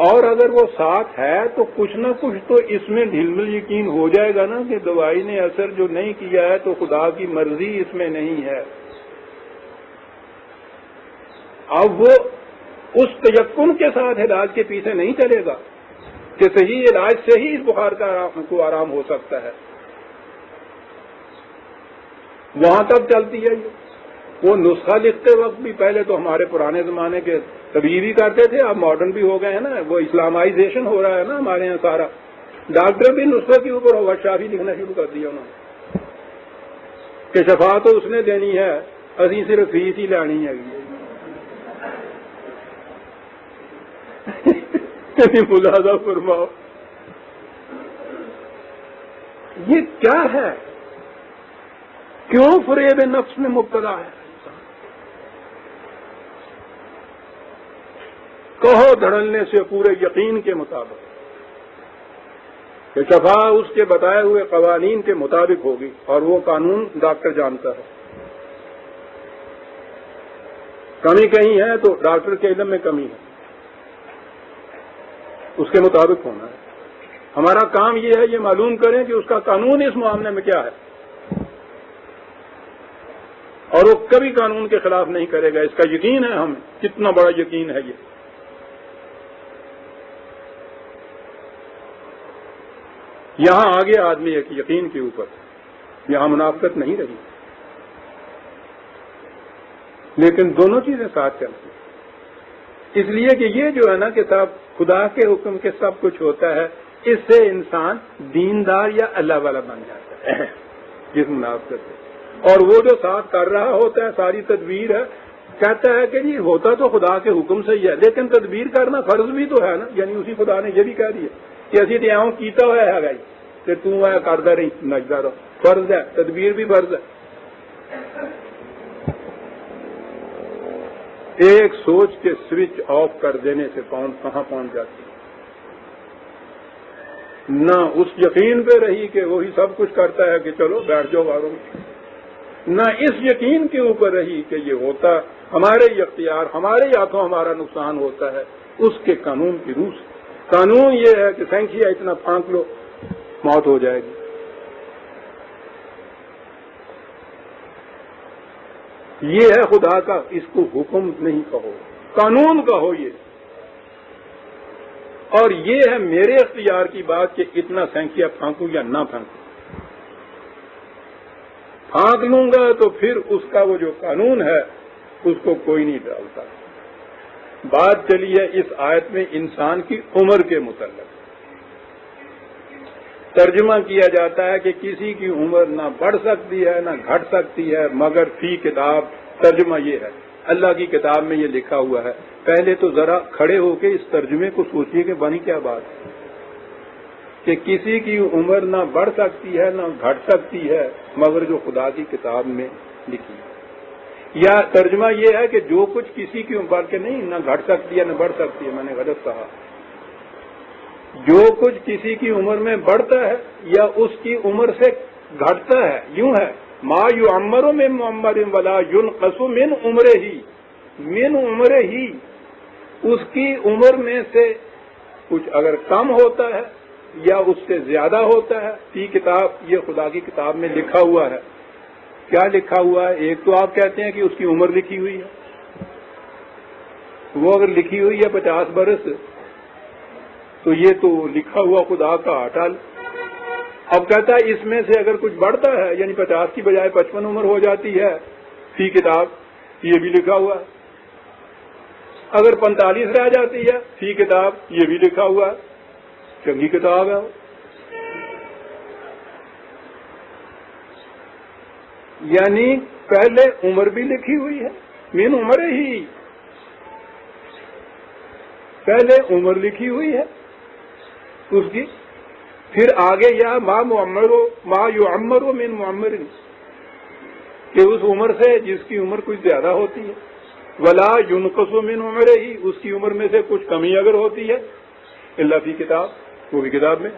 اور اگر وہ ساتھ ہے تو کچھ نہ کچھ تو اس میں ڈھل مل یقین ہو جائے گا نا کہ دوائی نے اثر جو نہیں کیا ہے تو خدا کی مرضی اس میں نہیں ہے. اب وہ اس تیقن کے ساتھ علاج کے پیچھے نہیں چلے گا کہ صحیح علاج سے ہی اس بخار کو آرام ہو سکتا ہے. وہاں تک چلتی ہے. وہ نسخہ لکھتے وقت بھی پہلے تو ہمارے پرانے زمانے کے طبیب ہی کرتے تھے، اب ماڈرن بھی ہو گئے ہیں نا، وہ اسلامائزیشن ہو رہا ہے نا ہمارے یہاں سارا. ڈاکٹر بھی نسخے کے اوپر ہوگا شافی لکھنا شروع کر دیا انہوں نے کہ شفا تو اس نے دینی ہے، اسی صرف فیس ہی لانی ہے. ملاحظہ فرماؤ یہ کیا ہے، کیوں فریب نفس میں مبتلا ہے. کہو دھڑلنے سے پورے یقین کے مطابق کہ شفا اس کے بتائے ہوئے قوانین کے مطابق ہوگی، اور وہ قانون ڈاکٹر جانتا ہے. کمی کہیں ہے تو ڈاکٹر کے علم میں کمی ہے، اس کے مطابق ہونا ہے. ہمارا کام یہ ہے یہ معلوم کریں کہ اس کا قانون اس معاملے میں کیا ہے، اور وہ کبھی قانون کے خلاف نہیں کرے گا. اس کا یقین ہے ہمیں، کتنا بڑا یقین ہے یہ. یہاں آگے آدمی ایک یقین کے اوپر، یہاں منافقت نہیں رہی، لیکن دونوں چیزیں ساتھ چلتی ہیں. اس لیے کہ یہ جو ہے نا کہ صاحب خدا کے حکم کے سب کچھ ہوتا ہے، اس سے انسان دیندار یا اللہ والا بن جاتا ہے جس منافقت سے. اور وہ جو ساتھ کر رہا ہوتا ہے ساری تدبیر ہے، کہتا ہے کہ جی ہوتا تو خدا کے حکم سے ہی ہے، لیکن تدبیر کرنا فرض بھی تو ہے نا. یعنی اسی خدا نے یہ بھی کہہ دیا کہ اسی دیاؤں کیتا ہوا ہے گائی کہ تم ہے کردہ رہی نچدہ رہو، فرض ہے، تدبیر بھی فرض ہے. ایک سوچ کے سوئچ آف کر دینے سے کہاں پہنچ جاتی ہے. نہ اس یقین پہ رہی کہ وہی سب کچھ کرتا ہے کہ چلو بیٹھ جاؤ باروں میں، نہ اس یقین کے اوپر رہی کہ یہ ہوتا ہمارے اختیار، ہمارے ہاتھوں ہمارا نقصان ہوتا ہے. اس کے قانون کی روح سے، قانون یہ ہے کہ سینکھیا اتنا پھانک لو موت ہو جائے گی. یہ ہے خدا کا، اس کو حکم نہیں کہو، قانون کہو یہ. اور یہ ہے میرے اختیار کی بات کہ اتنا سینکھیا پھانکوں یا نہ پھانکوں. پھانک لوں گا تو پھر اس کا وہ جو قانون ہے اس کو کوئی نہیں ڈالتا. بات چلی ہے اس آیت میں انسان کی عمر کے متعلق. ترجمہ کیا جاتا ہے کہ کسی کی عمر نہ بڑھ سکتی ہے نہ گھٹ سکتی ہے مگر فی کتاب. ترجمہ یہ ہے، اللہ کی کتاب میں یہ لکھا ہوا ہے. پہلے تو ذرا کھڑے ہو کے اس ترجمے کو سوچیے کہ بنی کیا بات ہے کہ کسی کی عمر نہ بڑھ سکتی ہے نہ گھٹ سکتی ہے مگر جو خدا کی کتاب میں لکھی ہے. یا ترجمہ یہ ہے کہ جو کچھ کسی کی عمر کے نہیں، نہ گھٹ سکتی ہے نہ بڑھ سکتی ہے، میں نے غلط کہا. جو کچھ کسی کی عمر میں بڑھتا ہے یا اس کی عمر سے گھٹتا ہے، یوں ہے ما یعمر من معمر ولا ینقص من عمرہ ہی، من عمرہ ہی، اس کی عمر میں سے کچھ اگر کم ہوتا ہے یا اس سے زیادہ ہوتا ہے. فی کتاب، یہ خدا کی کتاب میں لکھا ہوا ہے. کیا لکھا ہوا ہے؟ ایک تو آپ کہتے ہیں کہ اس کی عمر لکھی ہوئی ہے، وہ اگر لکھی ہوئی ہے 50 برس تو یہ تو لکھا ہوا خدا کا اٹل. اب کہتا ہے اس میں سے اگر کچھ بڑھتا ہے یعنی 50 کی بجائے 55 عمر ہو جاتی ہے، فی کتاب، یہ بھی لکھا ہوا ہے. اگر 45 رہ جاتی ہے، فی کتاب، یہ بھی لکھا ہوا ہے. چنگی کتاب ہے. یعنی پہلے عمر بھی لکھی ہوئی ہے، من عمر ہی، پہلے عمر لکھی ہوئی ہے اس کی. پھر آگے یا ما یعمر من معمر، کہ اس عمر سے جس کی عمر کچھ زیادہ ہوتی ہے. ولا ینقص من عمرہ ہی، اس کی عمر میں سے کچھ کمی اگر ہوتی ہے، الا فی کتاب، وہ بھی کتاب میں.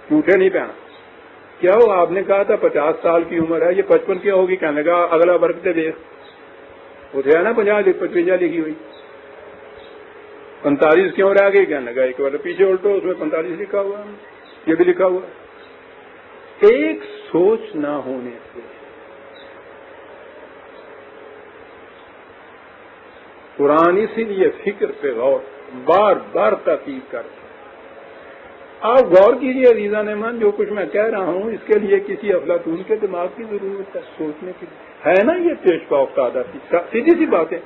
جھوٹے نہیں پہنا. کیا ہو آپ نے کہا تھا 50 سال کی عمر ہے، یہ 55 کیا ہوگی؟ کہنے لگا اگلا ورق دے دیکھ، وہ تھے نا 50 55 لکھی ہوئی. 45 کیوں رہ گئی؟ کہنے لگا ایک بار پیچھے الٹو، اس میں 45 لکھا ہوا ہے، یہ بھی لکھا ہوا ہے۔ ایک سوچ نہ ہونے سے قرآن اسی لیے فکر پہ غور بار بار تاکید کرتا ہے۔ آپ غور کیجیے عزیزان من، جو کچھ میں کہہ رہا ہوں اس کے لیے کسی افلاطون کے دماغ کی ضرورت ہے سوچنے کے لیے، ہے نا؟ یہ پیش پا افتادہ سیدھی سی بات ہے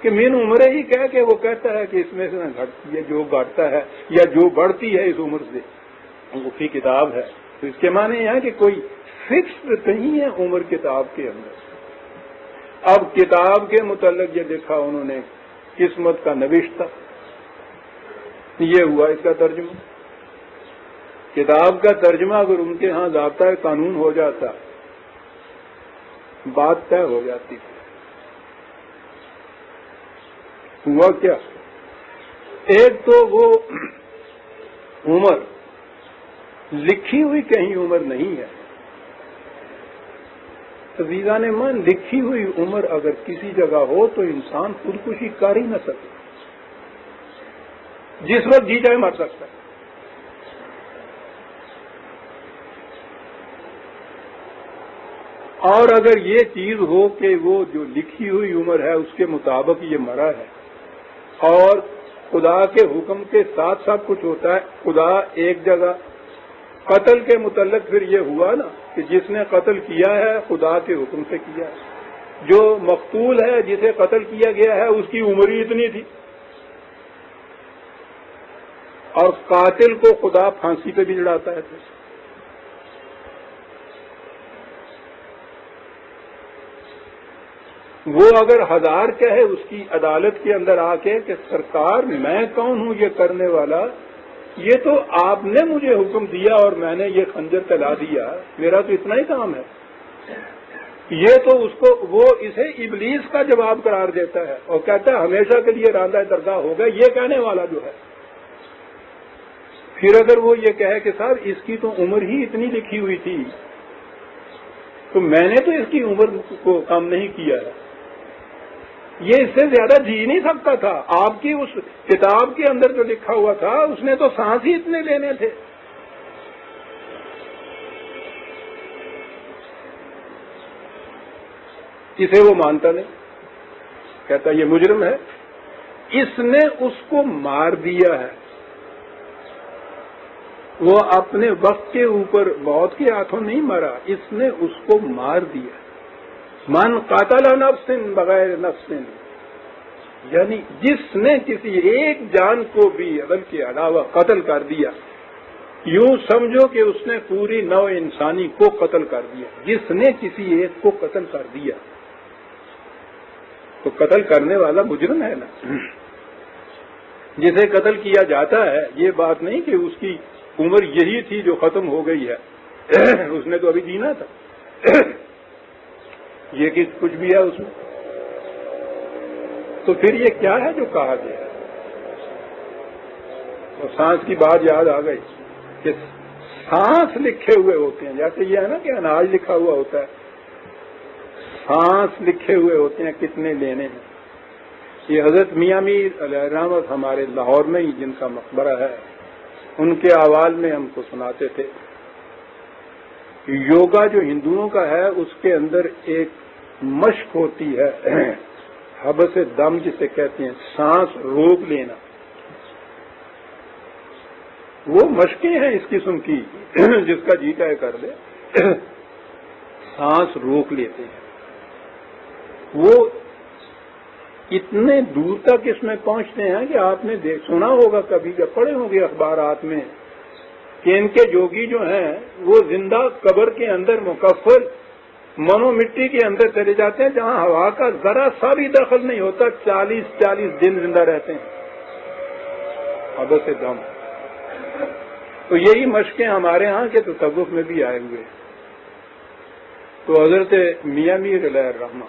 کہ من عمرے ہی کہہ کے وہ کہتا ہے کہ اس میں سے نہ گھٹتی ہے، جو گھٹتا ہے یا جو بڑھتی ہے اس عمر سے وہ کی کتاب ہے۔ تو اس کے معنی یہ ہے کہ کوئی فکس نہیں ہے عمر کتاب کے اندر۔ اب کتاب کے متعلق یہ دیکھا انہوں نے قسمت کا نوشتہ، یہ ہوا اس کا ترجمہ۔ کتاب کا ترجمہ اگر ان کے ہاں ضابطہ قانون ہو جاتا بات طے ہو جاتی تھی۔ ہوا کیا؟ ایک تو وہ عمر لکھی ہوئی کہیں عمر نہیں ہے عزیزان من، لکھی ہوئی عمر اگر کسی جگہ ہو تو انسان خودکشی کر ہی نہ سکے، جس وقت جی جائے مر سکتا ہے۔ اور اگر یہ چیز ہو کہ وہ جو لکھی ہوئی عمر ہے اس کے مطابق یہ مرا ہے اور خدا کے حکم کے ساتھ ساتھ کچھ ہوتا ہے، خدا ایک جگہ قتل کے متعلق پھر یہ ہوا نا کہ جس نے قتل کیا ہے خدا کے حکم سے کیا ہے، جو مقتول ہے جسے قتل کیا گیا ہے اس کی عمر ہی اتنی تھی، اور قاتل کو خدا پھانسی پہ بھی چڑھاتا ہے۔ وہ اگر 1000 کہے اس کی عدالت کے اندر آ کے کہ سرکار میں کون ہوں یہ کرنے والا، یہ تو آپ نے مجھے حکم دیا اور میں نے یہ خنجر چلا دیا، میرا تو اتنا ہی کام ہے، یہ تو اس کو وہ اسے ابلیس کا جواب قرار دیتا ہے اور کہتا ہے ہمیشہ کے لیے راندہ درگاہ ہوگا یہ کہنے والا جو ہے۔ پھر اگر وہ یہ کہے کہ صاحب اس کی تو عمر ہی اتنی لکھی ہوئی تھی تو میں نے تو اس کی عمر کو کم نہیں کیا ہے، یہ اس سے زیادہ جی نہیں سکتا تھا، آپ کی اس کتاب کے اندر جو لکھا ہوا تھا اس نے تو سانس ہی اتنے لینے تھے۔ اسے وہ مانتا نہیں، کہتا یہ مجرم ہے، اس نے اس کو مار دیا ہے، وہ اپنے وقت کے اوپر موت کے ہاتھوں نہیں مرا، اس نے اس کو مار دیا۔ من قاتل نفس بغیر نفس، یعنی جس نے کسی ایک جان کو بھی عدل کے علاوہ قتل کر دیا، یوں سمجھو کہ اس نے پوری نوع انسانی کو قتل کر دیا۔ جس نے کسی ایک کو قتل کر دیا تو قتل کرنے والا مجرم ہے نا۔ جسے قتل کیا جاتا ہے یہ بات نہیں کہ اس کی عمر یہی تھی جو ختم ہو گئی ہے، اس نے تو ابھی جینا تھا، یہ کہ کچھ بھی ہے اس میں۔ تو پھر یہ کیا ہے جو کہا گیا؟ اور سانس کی بات یاد آ گئی کہ سانس لکھے ہوئے ہوتے ہیں، جیسے یہ ہے نا کہ اناج لکھا ہوا ہوتا ہے، سانس لکھے ہوئے ہوتے ہیں کتنے لینے ہیں۔ یہ حضرت میاں میر علیہ الرحمت ہمارے لاہور میں ہی جن کا مقبرہ ہے، ان کے احوال میں ہم کو سناتے تھے۔ یوگا جو ہندوؤں کا ہے اس کے اندر ایک مشق ہوتی ہے، حبس دم جسے کہتے ہیں، سانس روک لینا۔ وہ مشقیں ہیں اس قسم کی جس کا جی چاہے کر لے، سانس روک لیتے ہیں۔ وہ اتنے دور تک اس میں پہنچتے ہیں کہ آپ نے سنا ہوگا کبھی یا پڑھے ہوں گے اخبارات میں کہ ان کے جوگی جو ہیں وہ زندہ قبر کے اندر مکفل منو مٹی کے اندر چلے جاتے ہیں جہاں ہوا کا ذرا سا بھی دخل نہیں ہوتا، 40 دن زندہ رہتے ہیں حبس دم۔ تو یہی مشقیں ہمارے ہاں کے تصوف میں بھی آئے ہوئے۔ تو حضرت میاں میر علیہ الرحمہ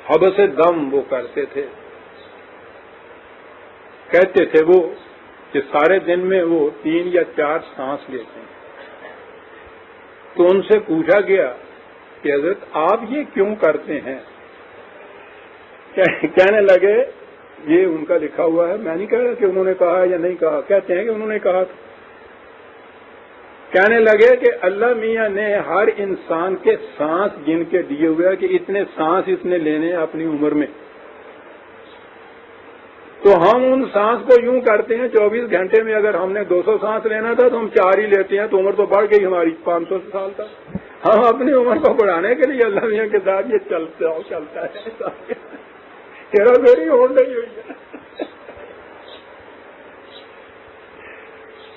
حبس دم وہ کرتے تھے، کہتے تھے وہ کہ سارے دن میں وہ 3 یا 4 سانس لیتے ہیں۔ تو ان سے پوچھا گیا کہ حضرت آپ یہ کیوں کرتے ہیں؟ کہنے لگے یہ ان کا لکھا ہوا ہے، میں نہیں کہہ رہا کہ انہوں نے کہا یا نہیں کہا، کہتے ہیں کہ انہوں نے کہا تھا۔ کہنے لگے کہ اللہ میاں نے ہر انسان کے سانس گن کے دیے ہوئے ہیں کہ اتنے سانس اس نے لینے ہیں اپنی عمر میں، تو ہم ان سانس کو یوں کرتے ہیں 24 گھنٹے میں اگر ہم نے 200 سانس لینا تھا تو ہم 4 ہی لیتے ہیں، تو عمر تو بڑھ گئی ہماری 500 سال تک۔ ہم اپنی عمر کو بڑھانے کے لیے اللہ میاں کے ساتھ یہ چلتا ہے، تیرا میری ہو نہیں ہوئی ہے۔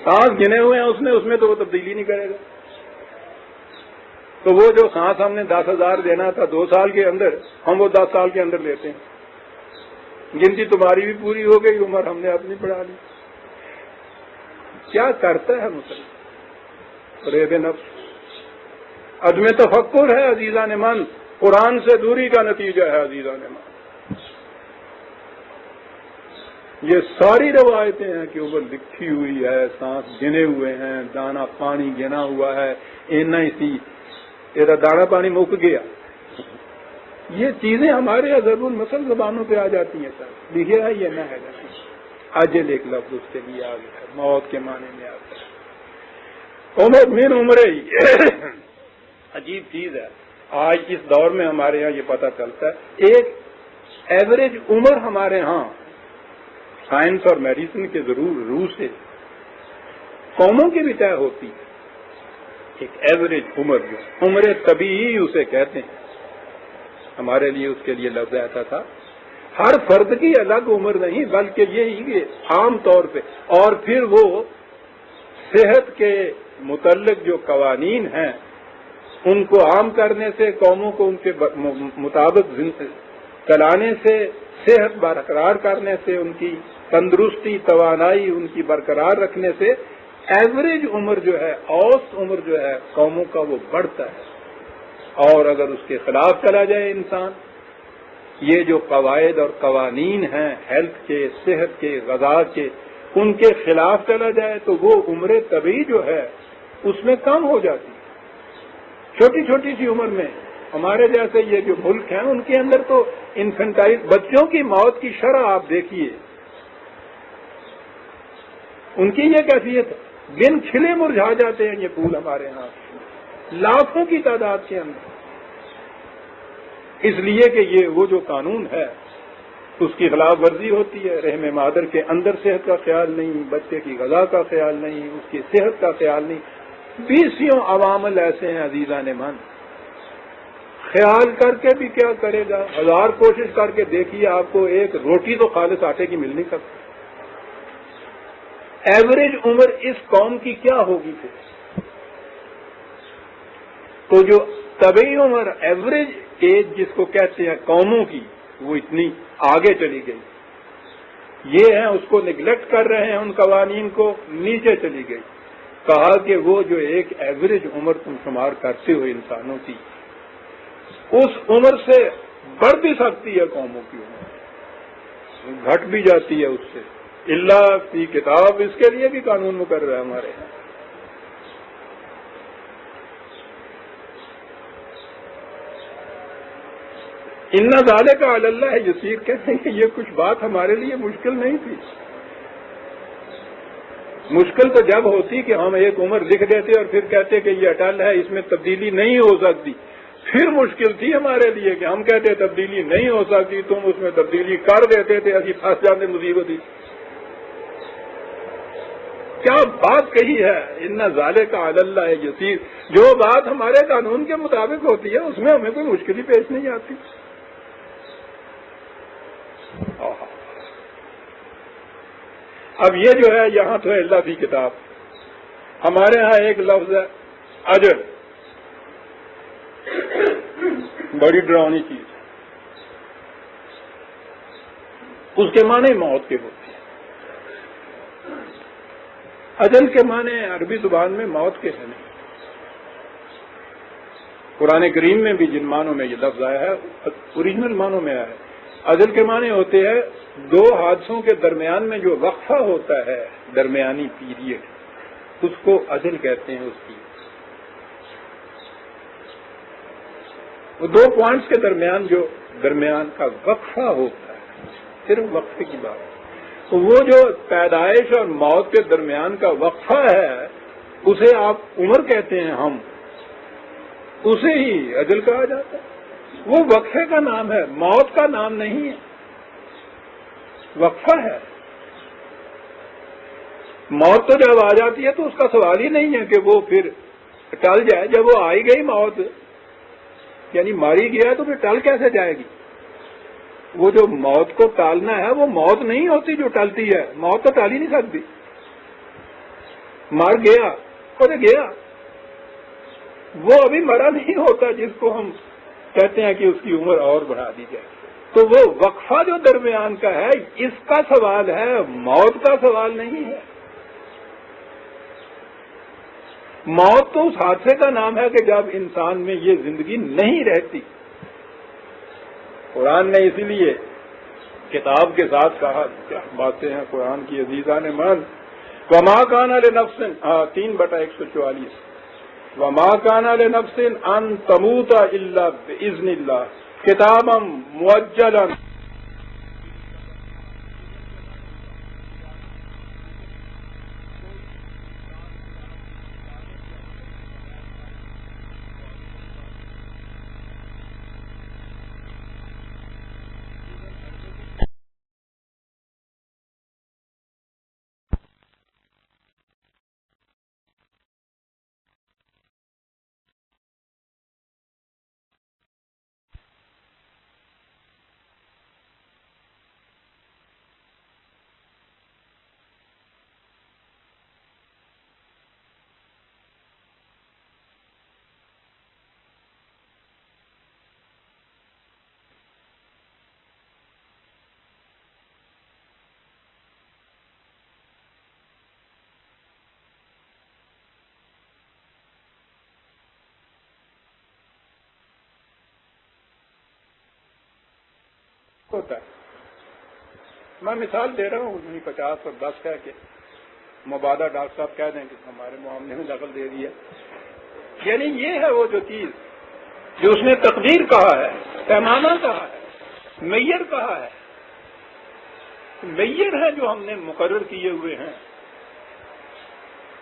سانس گنے ہوئے ہیں اس میں تو وہ تبدیلی نہیں کرے گا۔ تو وہ جو سانس ہم نے 10,000 دینا تھا 2 سال کے اندر، ہم وہ 10 سال کے اندر لیتے ہیں۔ گنتی تمہاری بھی پوری ہو گئی، عمر ہم نے اپنی بڑھا لی۔ کیا کرتا ہے مسلمان؟ ریب نفس، عدم تفکر ہے عزیزان من، قرآن سے دوری کا نتیجہ ہے عزیزان من۔ یہ ساری روایتیں ہیں کہ اوپر لکھی ہوئی ہے، سانس گنے ہوئے ہیں، دانا پانی گنا ہوا ہے، اینا ہی سی تیرا دانا پانی مک گیا۔ یہ چیزیں ہمارے ضرب المثل زبانوں پہ آ جاتی ہیں سر، لکھے ہے یہ نہ ہے اجل ایک لفظ اس کے لیے آ گیا ہے، موت کے معنی میں آتا ہے۔ عمر من عمرے عجیب چیز ہے، آج اس دور میں ہمارے ہاں یہ پتہ چلتا ہے ایک ایوریج عمر ہمارے ہاں سائنس اور میڈیسن کے ضرور روح سے قوموں کی بھی طے ہوتی ہے۔ ایک ایوریج عمر جو عمر طبیعی اسے کہتے ہیں، ہمارے لیے اس کے لیے لفظ ایسا تھا، ہر فرد کی الگ عمر نہیں بلکہ یہی کہ عام طور پہ، اور پھر وہ صحت کے متعلق جو قوانین ہیں ان کو عام کرنے سے، قوموں کو ان کے مطابق چلانے سے، صحت برقرار کرنے سے، ان کی تندرستی توانائی ان کی برقرار رکھنے سے ایوریج عمر جو ہے، اوسط عمر جو ہے قوموں کا وہ بڑھتا ہے۔ اور اگر اس کے خلاف چلا جائے انسان، یہ جو قواعد اور قوانین ہیں ہیلتھ کے، صحت کے، غذا کے، ان کے خلاف چلا جائے تو وہ عمر طبیعی جو ہے اس میں کم ہو جاتی ہے۔ چھوٹی چھوٹی سی عمر میں ہمارے جیسے یہ جو ملک ہیں ان کے اندر تو انفنٹائل بچوں کی موت کی شرح آپ دیکھیے، ان کی یہ کیفیت ہے، بن کھلے مرجھا جاتے ہیں یہ پھول ہمارے ہاں لاکھوں کی تعداد کے اندر، اس لیے کہ یہ وہ جو قانون ہے اس کی خلاف ورزی ہوتی ہے۔ رحم مادر کے اندر صحت کا خیال نہیں، بچے کی غذا کا خیال نہیں، اس کی صحت کا خیال نہیں، 20 عوامل ایسے ہیں عزیزان من، خیال کر کے بھی کیا کرے گا، 1000 کوشش کر کے دیکھیے آپ کو ایک روٹی تو خالص آٹے کی مل نہیں سکتی۔ ایوریج عمر اس قوم کی کیا ہوگی پھر؟ تو جو طبعی عمر ایوریج ایج جس کو کہتے ہیں قوموں کی، وہ اتنی آگے چلی گئی، یہ ہیں اس کو نگلیکٹ کر رہے ہیں، ان قوانین کو نیچے چلی گئی۔ کہا کہ وہ جو ایک ایوریج عمر تم شمار کرتے ہو انسانوں کی، اس عمر سے بڑھ بھی سکتی ہے قوموں کی عمر، گھٹ بھی جاتی ہے اس سے، اللہ فی کتاب، اس کے لیے بھی قانون مقرر ہے ہمارے یہاں۔ ان ذالک علی اللہ یسیر، کہتے ہیں کہ یہ کچھ بات ہمارے لیے مشکل نہیں تھی۔ مشکل تو جب ہوتی کہ ہم ایک عمر لکھ دیتے اور پھر کہتے کہ یہ اٹل ہے، اس میں تبدیلی نہیں ہو سکتی، پھر مشکل تھی ہمارے لیے کہ ہم کہتے تبدیلی نہیں ہو سکتی، تم اس میں تبدیلی کر دیتے تھے، ابھی پھنس جاتے مصیبت ہی۔ کیا بات کہی ہے، ان ذالک علی اللہ یسیر، جو بات ہمارے قانون کے مطابق ہوتی ہے اس میں ہمیں کوئی مشکل ہی پیش نہیں آتی۔ اب یہ جو ہے یہاں تو ہے اللہ کی کتاب، ہمارے ہاں ایک لفظ ہے اجل، بڑی ڈراؤنی چیز، اس کے معنی موت کے ہوتے ہیں۔ اجل کے معنی عربی زبان میں موت کے ہیں نہیں، قرآن کریم میں بھی جن معنوں میں یہ لفظ آیا ہے اوریجنل معنوں میں آیا ہے۔ اجل کے معنی ہوتے ہیں دو حادثوں کے درمیان میں جو وقفہ ہوتا ہے، درمیانی پیریڈ، اس کو اجل کہتے ہیں۔ اس کی وہ دو پوائنٹس کے درمیان جو درمیان کا وقفہ ہوتا ہے صرف وقفے کی بات ہے۔ تو وہ جو پیدائش اور موت کے درمیان کا وقفہ ہے اسے آپ عمر کہتے ہیں، ہم اسے ہی اجل کہا جاتا ہے۔ وہ وقفے کا نام ہے، موت کا نام نہیں ہے، وقفہ ہے۔ موت تو جب آ جاتی ہے تو اس کا سوال ہی نہیں ہے کہ وہ پھر ٹل جائے۔ جب وہ آئی گئی موت، یعنی ماری گیا، تو پھر ٹل کیسے جائے گی؟ وہ جو موت کو ٹالنا ہے وہ موت نہیں ہوتی جو ٹلتی ہے، موت تو ٹال ہی نہیں سکتی۔ مر گیا اور گیا، وہ ابھی مرا نہیں ہوتا جس کو ہم کہتے ہیں کہ اس کی عمر اور بڑھا دی جائے۔ تو وہ وقفہ جو درمیان کا ہے اس کا سوال ہے، موت کا سوال نہیں ہے۔ موت تو اس حادثے کا نام ہے کہ جب انسان میں یہ زندگی نہیں رہتی۔ قرآن نے اسی لیے کتاب کے ساتھ کہا، کیا باتیں ہیں قرآن کی عزیزان من، وما کان لنفس 3/144 وما کان لنفس ان تموت الا باذن اللہ کتابا مؤجلا۔ ہوتا ہے، میں مثال دے رہا ہوں، 50 اور 10 کہہ کے مبادہ ڈاکٹر صاحب کہہ دیں کہ ہمارے معاملے میں دخل دے دیا، یعنی یہ ہے وہ جو چیز جو اس نے تقدیر کہا ہے، پیمانہ کہا ہے، معیار کہا ہے۔ معیار ہے جو ہم نے مقرر کیے ہوئے ہیں،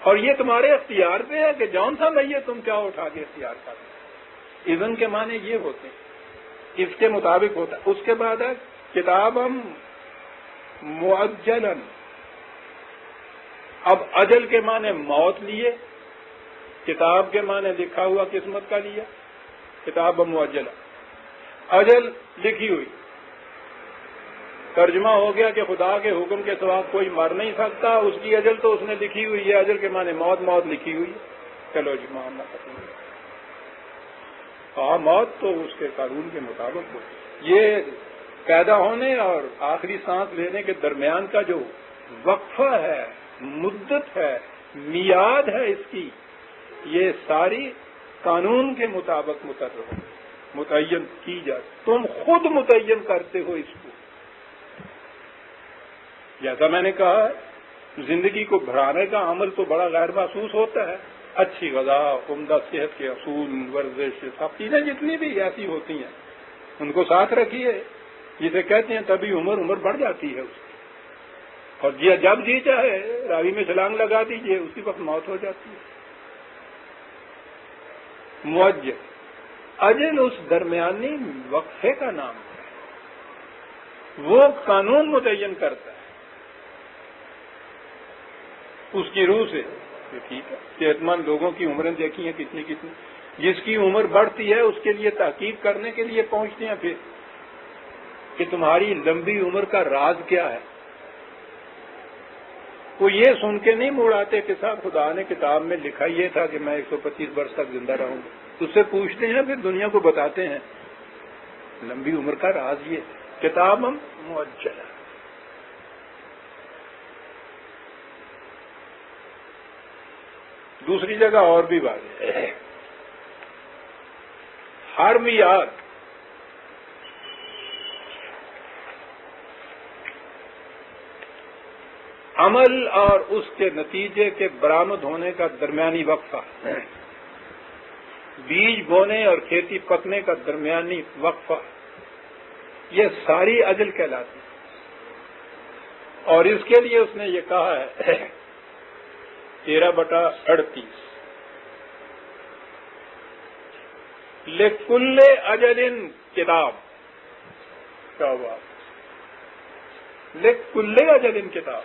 اور یہ تمہارے اختیار پہ ہے کہ جون سا معیار تم کیا اٹھا کے اختیار کر لو۔ اذن کے معنی یہ ہوتے ہیں، اس کے مطابق ہوتا ہے۔ اس کے بعد ہے کتابم مؤجلا، اب اجل کے معنی موت لیے، کتاب کے معنی لکھا ہوا قسمت کا لیا، کتاب مؤجلا، اجل لکھی ہوئی، ترجمہ ہو گیا کہ خدا کے حکم کے سوا کوئی مر نہیں سکتا، اس کی اجل تو اس نے لکھی ہوئی ہے، اجل کے معنی موت، موت لکھی ہوئی ہے، چلو جی معاملہ ختم ہو گیا۔ ہاں موت تو اس کے قانون کے مطابق ہو، یہ پیدا ہونے اور آخری سانس لینے کے درمیان کا جو وقفہ ہے، مدت ہے، میعاد ہے اس کی، یہ ساری قانون کے مطابق مقرر ہو، متعین کی جاتی، تم خود متعین کرتے ہو اس کو۔ جیسا میں نے کہا زندگی کو بڑھانے کا عمل تو بڑا غیر محسوس ہوتا ہے، اچھی غذا، عمدہ صحت کے اصول، ورزش، سب چیزیں جتنی بھی ایسی ہوتی ہیں ان کو ساتھ رکھیے، جسے کہتے ہیں تبھی عمر بڑھ جاتی ہے اس کی، اور جب جی چاہے راوی میں چھلانگ لگا دیجیے، اسی وقت موت ہو جاتی ہے۔ مؤجل، اجل اس درمیانی وقفے کا نام ہے، وہ قانون متعین کرتا ہے اس کی روح سے۔ ٹھیک ہے، صحت مند لوگوں کی عمریں دیکھی ہیں کتنی کتنی، جس کی عمر بڑھتی ہے اس کے لیے تحقیق کرنے کے لیے پہنچتے ہیں پھر کہ تمہاری لمبی عمر کا راز کیا ہے۔ وہ یہ سن کے نہیں موڑ آتے کہ صاحب خدا نے کتاب میں لکھا یہ تھا کہ میں 125 برس تک زندہ رہوں گا، اس سے پوچھتے ہیں پھر دنیا کو بتاتے ہیں لمبی عمر کا راز یہ کتاب ہم مؤجلہ۔ دوسری جگہ اور بھی واضح ہے، ہر میعاد عمل اور اس کے نتیجے کے برآمد ہونے کا درمیانی وقفہ، بیج بونے اور کھیتی پکنے کا درمیانی وقفہ، یہ ساری اجل کہلاتی ہے۔ اور اس کے لیے اس نے یہ کہا ہے 13/38 لِکُلِّ اجل کتاب. کیا ہوا؟ لِکُلِّ اجل کتاب.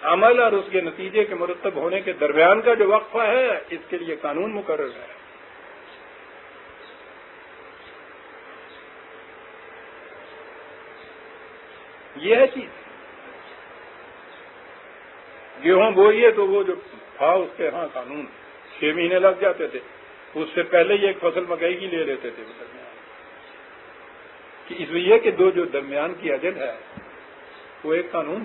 عمل اور اس کے نتیجے کے مرتب ہونے کے درمیان کا جو وقفہ ہے اس کے لیے قانون مقرر ہے. یہ ہے چیز. گیہوں بوئیے تو وہ جو تھا اس کے ہاں قانون 6 مہینے لگ جاتے تھے. اس سے پہلے ہی ایک فصل مکئی کی لے لیتے تھے درمیان کہ اس لیے کہ جو درمیان کی اجل ہے وہ ایک قانون.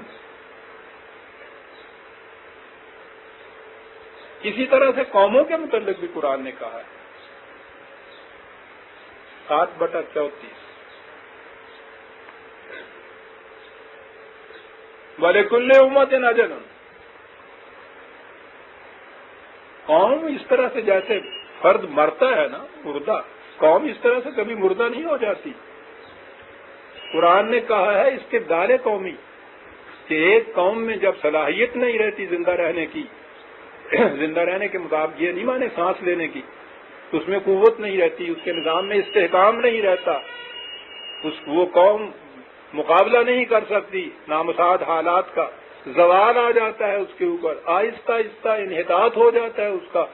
اسی طرح سے قوموں کے متعلق بھی قرآن نے کہا ہے 7/34 وَلِكُلِّ أُمَّةٍ أَجَلٌ. قوم اس طرح سے جیسے فرد مرتا ہے نا مردہ، قوم اس طرح سے کبھی مردہ نہیں ہو جاتی. قرآن نے کہا ہے اس کے دائرے قومی کہ ایک قوم میں جب صلاحیت نہیں رہتی زندہ رہنے کی، زندہ رہنے کے مطابق یہ نہیں مانے سانس لینے کی، اس میں قوت نہیں رہتی، اس کے نظام میں استحکام نہیں رہتا، وہ قوم مقابلہ نہیں کر سکتی، نامساعد حالات کا زوال آ جاتا ہے اس کے اوپر، آہستہ آہستہ انحطاط ہو جاتا ہے اس کا.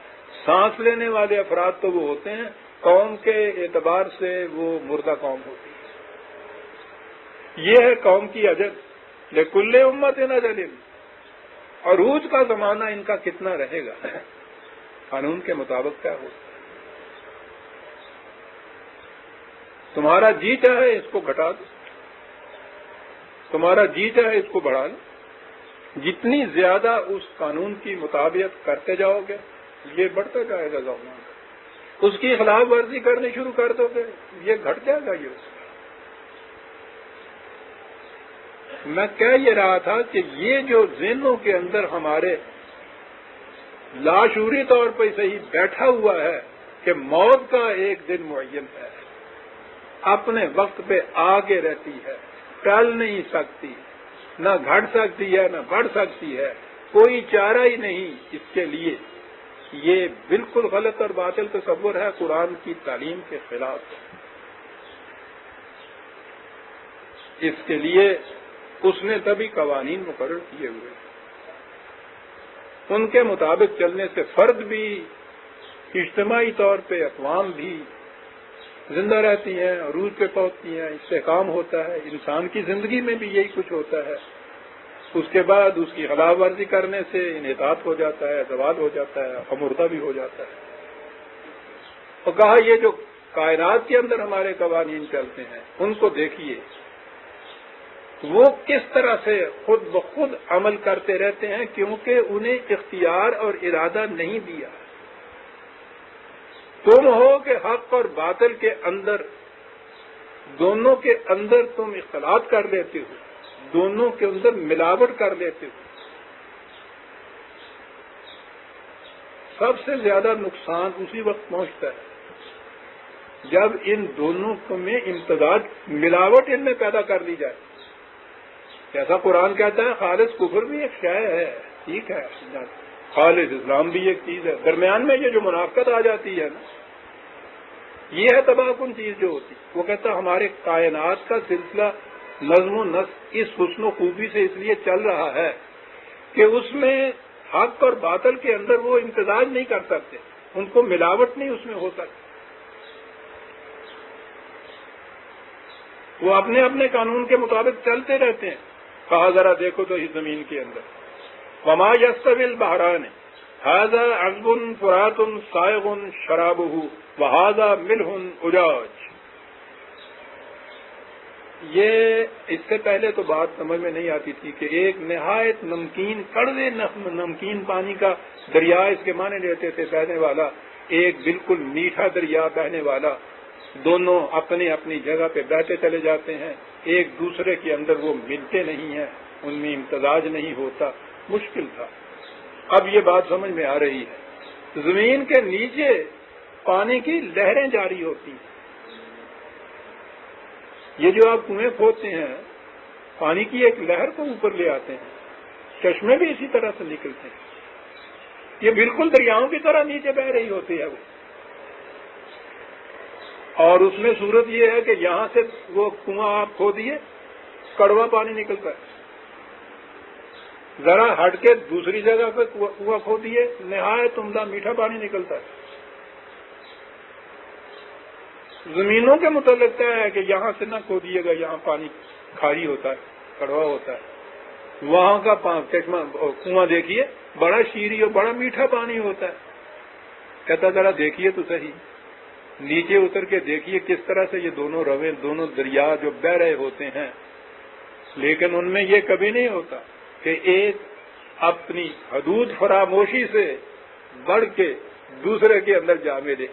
سانس لینے والے افراد تو وہ ہوتے ہیں، قوم کے اعتبار سے وہ مردہ قوم ہوتی ہے. یہ ہے قوم کی اجل. لِکُلِّ أُمَّةٍ أَجَلٌ. عروج کا زمانہ ان کا کتنا رہے گا قانون کے مطابق کیا ہوگا. تمہارا جی چاہے اس کو گھٹا دو، تمہارا جی چاہے اس کو بڑھا لو. جتنی زیادہ اس قانون کی مطابقت کرتے جاؤ گے یہ بڑھتا جائے گا زمانہ. اس کی خلاف ورزی کرنی شروع کر دو گے یہ گھٹ جائے گا. میں کہہ یہ رہا تھا کہ یہ جو ذہنوں کے اندر ہمارے لاشعوری طور پر صحیح بیٹھا ہوا ہے کہ موت کا ایک دن معین ہے، اپنے وقت پہ آگے رہتی ہے، ٹل نہیں سکتی، نہ گھٹ سکتی ہے نہ بڑھ سکتی ہے، کوئی چارہ ہی نہیں اس کے لیے، یہ بالکل غلط اور باطل تصور ہے، قرآن کی تعلیم کے خلاف. اس کے لیے اس نے تبھی قوانین مقرر کیے ہوئے، ان کے مطابق چلنے سے فرد بھی، اجتماعی طور پہ اقوام بھی زندہ رہتی ہیں، عروج پہ پہنچتی ہیں، استحکام ہوتا ہے. انسان کی زندگی میں بھی یہی کچھ ہوتا ہے. اس کے بعد اس کی خلاف ورزی کرنے سے انحطاط ہو جاتا ہے، زوال ہو جاتا ہے، خمردہ بھی ہو جاتا ہے. اور کہا یہ جو کائنات کے اندر ہمارے قوانین چلتے ہیں ان کو دیکھیے وہ کس طرح سے خود بخود عمل کرتے رہتے ہیں، کیونکہ انہیں اختیار اور ارادہ نہیں دیا. تم ہو کہ حق اور باطل کے اندر، دونوں کے اندر تم اختلاط کر لیتے ہو، دونوں کے اندر ملاوٹ کر لیتے ہو. سب سے زیادہ نقصان اسی وقت پہنچتا ہے جب ان دونوں میں امتزاج، ملاوٹ ان میں پیدا کر دی جائے. جیسا قرآن کہتا ہے خالص کفر بھی ایک شے ہے، ٹھیک ہے، خالص اسلام بھی ایک چیز ہے، درمیان میں یہ جو منافقت آ جاتی ہے نا، یہ ہے تباہ کن چیز جو ہوتی. وہ کہتا ہے ہمارے کائنات کا سلسلہ نظم و نسق اس حسن و خوبی سے اس لیے چل رہا ہے کہ اس میں حق اور باطل کے اندر وہ امتزاج نہیں کر سکتے، ان کو ملاوٹ نہیں اس میں ہو سکتی. وہ اپنے اپنے قانون کے مطابق چلتے رہتے ہیں. کہا ذرا دیکھو تو اس زمین کے اندر وما یستوی البحران ھذا عذب فرات سائغ شرابہ وھذا ملح اجاج. یہ اس سے پہلے تو بات سمجھ میں نہیں آتی تھی کہ ایک نہایت نمکین، کڑوے نمکین پانی کا دریا اس کے معنی لیتے تھے بہنے والا، ایک بالکل میٹھا دریا بہنے والا. دونوں اپنی اپنی جگہ پہ بہتے چلے جاتے ہیں، ایک دوسرے کے اندر وہ ملتے نہیں ہیں، ان میں امتزاج نہیں ہوتا. مشکل تھا. اب یہ بات سمجھ میں آ رہی ہے. زمین کے نیچے پانی کی لہریں جاری ہوتی ہیں. یہ جو آپ کنویں کھودتے ہیں پانی کی ایک لہر کو اوپر لے آتے ہیں. چشمے بھی اسی طرح سے نکلتے ہیں. یہ بالکل دریاؤں کی طرح نیچے بہ رہی ہوتی ہے وہ. اور اس میں صورت یہ ہے کہ یہاں سے وہ کنواں آپ کھودیے کڑوا پانی نکلتا ہے. ذرا ہٹ کے دوسری جگہ پہ کنواں کھودیے نہایت عمدہ میٹھا پانی نکلتا ہے. زمینوں کے متعلق طے ہے کہ یہاں سے نہ کھودیے گا, یہاں پانی کھاری ہوتا ہے, کڑوا ہوتا ہے. وہاں کا چشمہ کنواں دیکھیے بڑا شیریں اور بڑا میٹھا پانی ہوتا ہے. کہتا ذرا دیکھیے تو صحیح, نیچے اتر کے دیکھیے کس طرح سے یہ دونوں روے, دونوں دریا جو بہ رہے ہوتے ہیں, لیکن ان میں یہ کبھی نہیں ہوتا کہ ایک اپنی حدود فراموشی سے بڑھ کے دوسرے کے اندر جا ملے,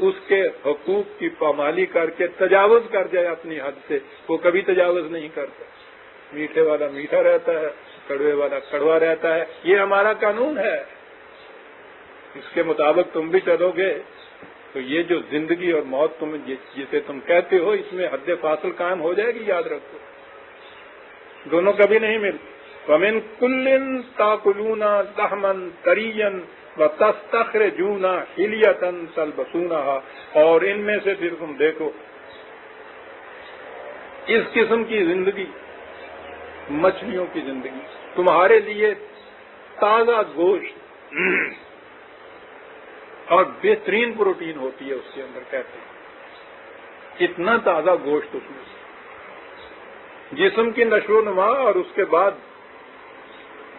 اس کے حقوق کی پامالی کر کے تجاوز کر جائے اپنی حد سے. وہ کبھی تجاوز نہیں کرتا. میٹھے والا میٹھا رہتا ہے, کڑوے والا کڑوا رہتا ہے. یہ ہمارا قانون ہے, اس کے مطابق تم بھی چلو گے تو یہ جو زندگی اور موت تم جسے تم کہتے ہو اس میں حد فاصل قائم ہو جائے گی. یاد رکھو دونوں کبھی نہیں ملتے. وَمِن كُلٍّ تَأْكُلُونَ لَحْمًا طَرِيًّا وَتَسْتَخْرِجُونَ حِلْيَةً تَلْبَسُونَهَا. اور ان میں سے پھر تم دیکھو اس قسم کی زندگی, مچھلیوں کی زندگی, تمہارے لیے تازہ گوشت اور بہترین پروٹین ہوتی ہے اس کے اندر. کہتے ہیں اتنا تازہ گوشت اس میں, جسم کی نشو و نما. اور اس کے بعد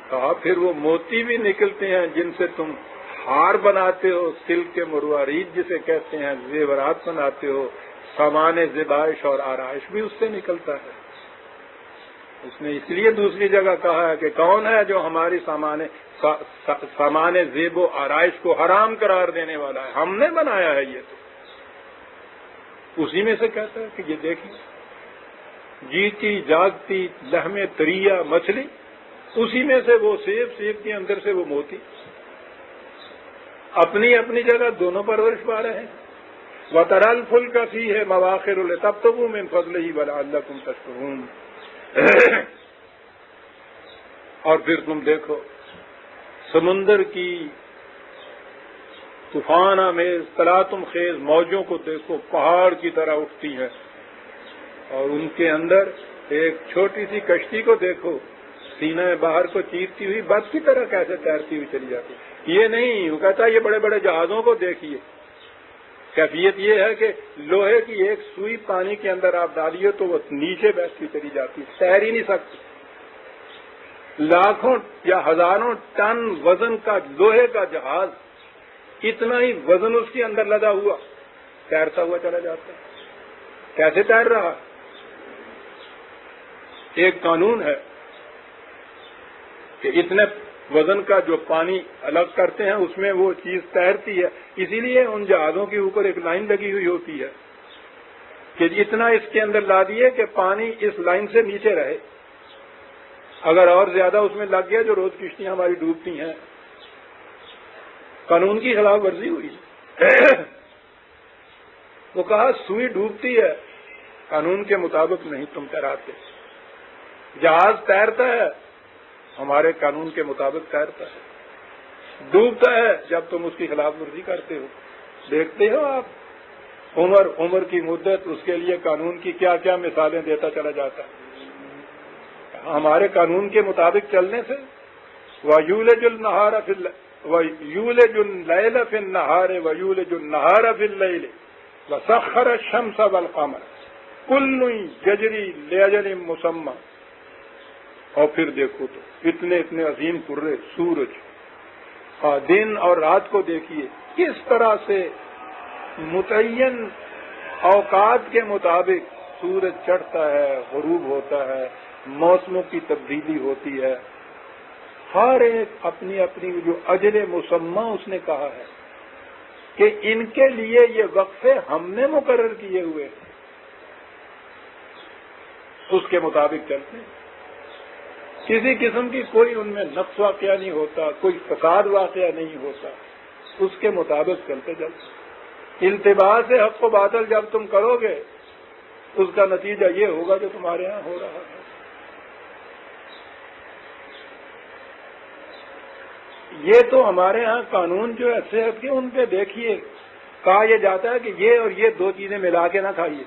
کہا پھر وہ موتی بھی نکلتے ہیں جن سے تم ہار بناتے ہو, سلک کے مروارید جسے کہتے ہیں, زیورات بناتے ہو, سامان زبائش اور آرائش بھی اس سے نکلتا ہے. اس نے اس لیے دوسری جگہ کہا ہے کہ کون ہے جو ہماری سامان زیب و آرائش کو حرام قرار دینے والا ہے, ہم نے بنایا ہے. یہ تو اسی میں سے کہتا ہے کہ یہ دیکھیے جیتی جاگتی لحم طریہ مچھلی, اسی میں سے وہ سیب کے اندر سے وہ موتی. اپنی اپنی جگہ دونوں پرورش پا رہے ہیں. وَتَرَى الْفُلْكَ فِيهِ مَوَاخِرُ لِتَبْتَغُوا مِنْ فَضْلِهِ وَلَعَلَّكُمْ تَشْكُرُونَ. اور پھر تم دیکھو سمندر کی طوفان آمیز تلاطم خیز موجوں کو دیکھو, پہاڑ کی طرح اٹھتی ہیں, اور ان کے اندر ایک چھوٹی سی کشتی کو دیکھو سینہ باہر کو چیرتی ہوئی بس کی طرح کیسے تیرتی ہوئی چلی جاتی. یہ نہیں, وہ کہتا ہے یہ بڑے بڑے جہازوں کو دیکھیے. کیفیت یہ ہے کہ لوہے کی ایک سوئی پانی کے اندر آپ ڈالیے تو وہ نیچے بیٹھتی چلی جاتی, تیر ہی نہیں سکتی. لاکھوں یا ہزاروں ٹن وزن کا لوہے کا جہاز, اتنا ہی وزن اس کے اندر لدا ہوا, تیرتا ہوا چلا جاتا ہے. کیسے تیر رہا؟ ایک قانون ہے کہ اتنے وزن کا جو پانی الگ کرتے ہیں اس میں وہ چیز تیرتی ہے. اسی لیے ان جہازوں کے اوپر ایک لائن لگی ہوئی ہوتی ہے کہ اتنا اس کے اندر لا دیے کہ پانی اس لائن سے نیچے رہے. اگر اور زیادہ اس میں لگ گیا, جو روز کشتیاں ہماری ڈوبتی ہیں, قانون کی خلاف ورزی ہوئی. وہ کہا سوئی ڈوبتی ہے, قانون کے مطابق نہیں تم تیراتے. جہاز تیرتا ہے ہمارے قانون کے مطابق تیرتا ہے, ڈوبتا ہے جب تم اس کی خلاف ورزی کرتے ہو. دیکھتے ہو آپ عمر کی مدت, اس کے لیے قانون کی کیا کیا مثالیں دیتا چلا جاتا ہے. ہمارے قانون کے مطابق چلنے سے وَيُولِجُ اللَّيْلَ فِي النَّهَارِ وَيُولِجُ النَّهَارَ فِي اللَّيْلِ وَسَخَّرَ الشَّمْسَ وَالْقَمَرَ كُلٌّ يَجْرِي لِأَجَلٍ مُّسَمًّى. اور پھر دیکھو تو اتنے اتنے عظیم کرے سورج, دن اور رات کو دیکھیے کس طرح سے متعین اوقات کے مطابق سورج چڑھتا ہے, غروب ہوتا ہے, موسموں کی تبدیلی ہوتی ہے. ہر ایک اپنی اپنی جو اجل مسمى اس نے کہا ہے کہ ان کے لیے یہ وقفے ہم نے مقرر کیے ہوئے, اس کے مطابق چلتے ہیں. کسی قسم کی کوئی ان میں نقص واقعہ نہیں ہوتا, کوئی فساد واقعہ نہیں ہوتا, اس کے مطابق چلتے چلتے. التباس حق و باطل جب تم کرو گے اس کا نتیجہ یہ ہوگا جو تمہارے ہاں ہو رہا ہے. یہ تو ہمارے ہاں قانون جو ہے صحت کے ان پہ دیکھیے کہا یہ جاتا ہے کہ یہ اور یہ دو چیزیں ملا کے نہ کھائیے،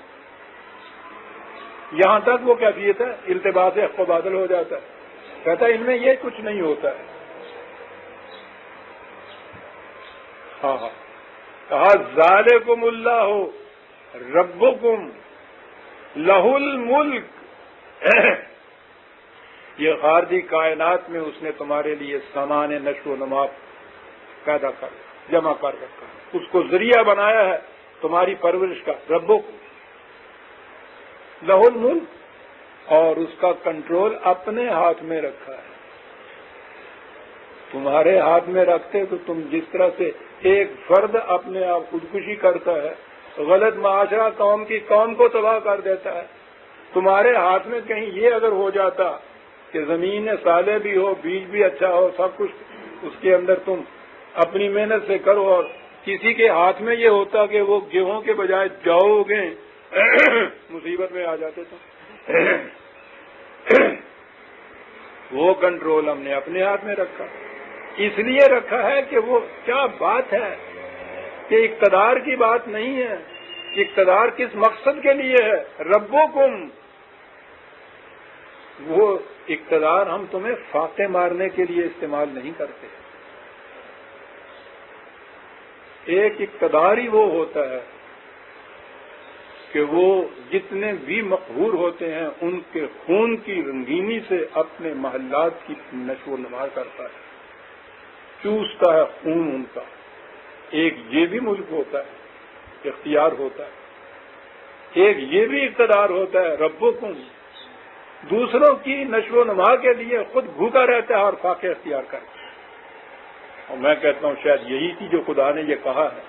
یہاں تک وہ کیفیت ہے التباس حق و بادل ہو جاتا ہے، کہتا ہے ان میں یہ کچھ نہیں ہوتا ہے۔ ہاں کہا ذالکم اللہ ربکم لہ الملک، یہ خارجی کائنات میں اس نے تمہارے لیے سامان نشو و نما پیدا کر جمع کر رکھا ہے، اس کو ذریعہ بنایا ہے تمہاری پرورش کا، ربکم لہ الملک، اور اس کا کنٹرول اپنے ہاتھ میں رکھا ہے۔ تمہارے ہاتھ میں رکھتے تو تم جس طرح سے ایک فرد اپنے آپ خودکشی کرتا ہے، غلط معاشرہ قوم کو تباہ کر دیتا ہے، تمہارے ہاتھ میں کہیں یہ اگر ہو جاتا کہ زمین صالح بھی ہو، بیج بھی اچھا ہو، سب کچھ اس کے اندر تم اپنی محنت سے کرو، اور کسی کے ہاتھ میں یہ ہوتا کہ وہ گیہوں کے بجائے جاؤ گے مصیبت میں آ جاتے تو وہ کنٹرول ہم نے اپنے ہاتھ میں رکھا، اس لیے رکھا ہے کہ وہ کیا بات ہے کہ اقتدار کی بات نہیں ہے، اقتدار کس مقصد کے لیے ہے، ربکم، وہ اقتدار ہم تمہیں فاقے مارنے کے لیے استعمال نہیں کرتے، ایک اقتدار ہی وہ ہوتا ہے کہ وہ جتنے بھی مقہور ہوتے ہیں ان کے خون کی رنگینی سے اپنے محلات کی نشو و نما کرتا ہے، چوستا ہے خون ان کا۔ ایک یہ بھی ملک ہوتا ہے، اختیار ہوتا ہے، ایک یہ بھی اقتدار ہوتا ہے ربکم، دوسروں کی نشو و نما کے لیے خود بھوکا رہتا ہے اور فاقے اختیار کرتا ہے۔ اور میں کہتا ہوں شاید یہی تھی جو خدا نے یہ کہا ہے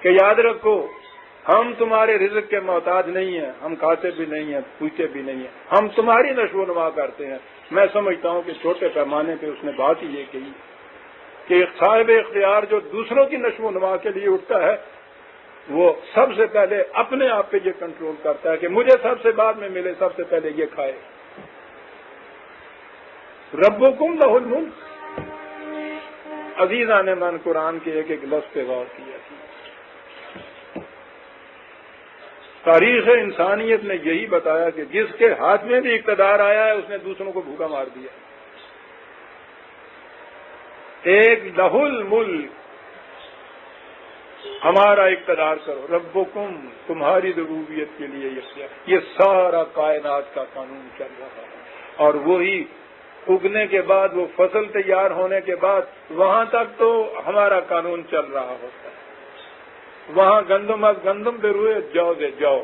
کہ یاد رکھو ہم تمہارے رزق کے محتاج نہیں ہیں، ہم کھاتے بھی نہیں ہیں، پوچھتے بھی نہیں ہیں، ہم تمہاری نشو و نما کرتے ہیں۔ میں سمجھتا ہوں کہ چھوٹے پیمانے پہ اس نے بات ہی یہ کہی کہ صاحب اختیار جو دوسروں کی نشو و نما کے لیے اٹھتا ہے وہ سب سے پہلے اپنے آپ پہ یہ کنٹرول کرتا ہے کہ مجھے سب سے بعد میں ملے، سب سے پہلے یہ کھائے۔ ربکم لہ الملک، عزیزان من قرآن کے ایک ایک لفظ پہ غور کیا تھی۔ تاریخ انسانیت نے یہی بتایا کہ جس کے ہاتھ میں بھی اقتدار آیا ہے اس نے دوسروں کو بھوکا مار دیا۔ ایک لہ الملک، ہمارا اقتدار کرو، ربکم، تمہاری ربوبیت کے لیے یہ سارا کائنات کا قانون چل رہا ہے، اور وہی اگنے کے بعد وہ فصل تیار ہونے کے بعد وہاں تک تو ہمارا قانون چل رہا ہوتا ہے۔ وہاں گندم از گندم پہ روئے جاؤ دے جاؤ،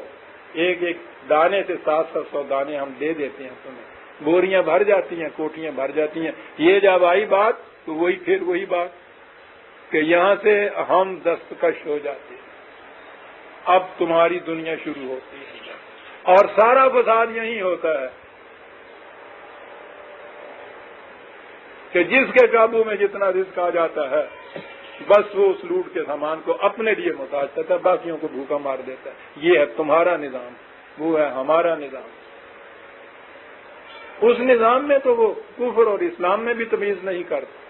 ایک ایک دانے سے 700 دانے ہم دے دیتے ہیں تمہیں، بوریاں بھر جاتی ہیں، کوٹیاں بھر جاتی ہیں۔ یہ جب آئی بات تو وہی بات کہ یہاں سے ہم دستکش ہو جاتے ہیں، اب تمہاری دنیا شروع ہوتی ہے، اور سارا فساد یہی ہوتا ہے کہ جس کے قابو میں جتنا رزق آ جاتا ہے بس وہ اس لوٹ کے سامان کو اپنے لیے محتاج کرتا ہے، باقیوں کو بھوکا مار دیتا ہے۔ یہ ہے تمہارا نظام، وہ ہے ہمارا نظام۔ اس نظام میں تو وہ کفر اور اسلام میں بھی تمیز نہیں کرتا۔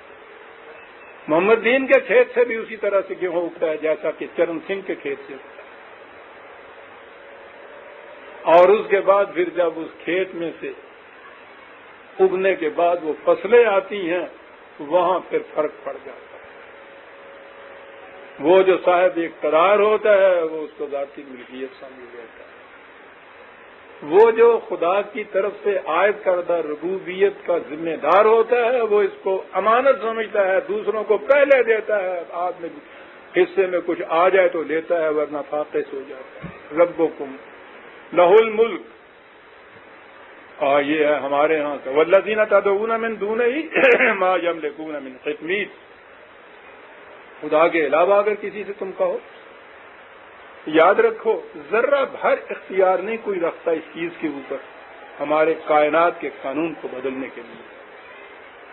محمد دین کے کھیت سے بھی اسی طرح سے گیہوں اگتا ہے جیسا کہ چرن سنگھ کے کھیت سے اگتا ہے، اور اس کے بعد پھر جب اس کھیت میں سے اگنے کے بعد وہ فصلیں آتی ہیں وہاں پھر فرق پڑ جاتا ہے۔ وہ جو صاحب اقتدار ہوتا ہے وہ اس کو ذاتی ملکیت سمجھ لیتا ہے، وہ جو خدا کی طرف سے عائد کردہ ربوبیت کا ذمہ دار ہوتا ہے وہ اس کو امانت سمجھتا ہے، دوسروں کو پہلے دیتا ہے، آپ میں حصے میں کچھ آ جائے تو لیتا ہے ورنہ فاقے سے ہو جاتا ہے۔ ربکم لہ الملک، اور یہ ہے ہمارے ہاں کا والذین تدعون من دونہ ما یملکون من قطمیر، خدا کے علاوہ اگر کسی سے تم کہو، یاد رکھو ذرہ بھر اختیار نہیں کوئی رکھتا اس چیز کے اوپر ہمارے کائنات کے قانون کو بدلنے کے لیے۔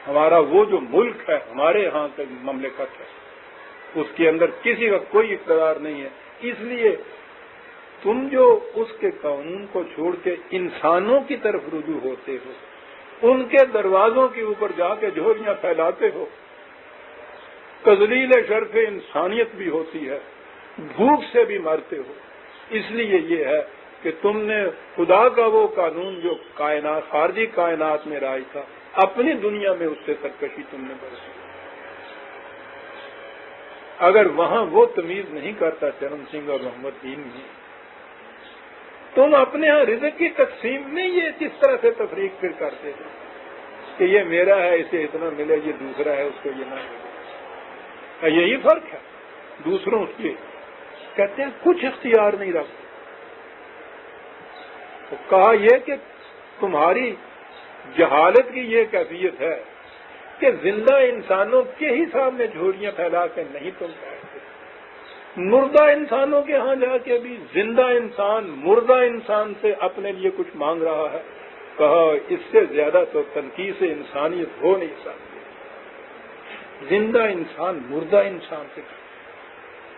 ہمارا وہ جو ملک ہے، ہمارے ہاں کا مملکت ہے، اس کے اندر کسی کا کوئی اقتدار نہیں ہے۔ اس لیے تم جو اس کے قانون کو چھوڑ کے انسانوں کی طرف رجوع ہوتے ہو، ان کے دروازوں کے اوپر جا کے جھولیاں پھیلاتے ہو، تذلیل شرف انسانیت بھی ہوتی ہے، بھوک سے بھی مرتے ہو۔ اس لیے یہ ہے کہ تم نے خدا کا وہ قانون جو کائنات خارجی کائنات میں رائج تھا، اپنی دنیا میں اس سے سرکشی تم نے برتی۔ اگر وہاں وہ تمیز نہیں کرتا چرن سنگھ اور محمد دین میں، تم اپنے ہاں رزق کی تقسیم میں یہ کس طرح سے تفریق پھر کرتے تھے کہ یہ میرا ہے اسے اتنا ملے، یہ دوسرا ہے اس کو یہ نہ ملے؟ یہی فرق ہے دوسروں کے، کہتے ہیں کچھ اختیار نہیں رکھتے۔ تو کہا یہ کہ تمہاری جہالت کی یہ کیفیت ہے کہ زندہ انسانوں کے ہی سامنے جھولیاں پھیلا کے نہیں تم کہتے، مردہ انسانوں کے ہاں جا کے بھی زندہ انسان مردہ انسان سے اپنے لیے کچھ مانگ رہا ہے۔ کہا اس سے زیادہ تو تنقیص انسانیت ہو نہیں سکتی۔ زندہ انسان مردہ انسان سے،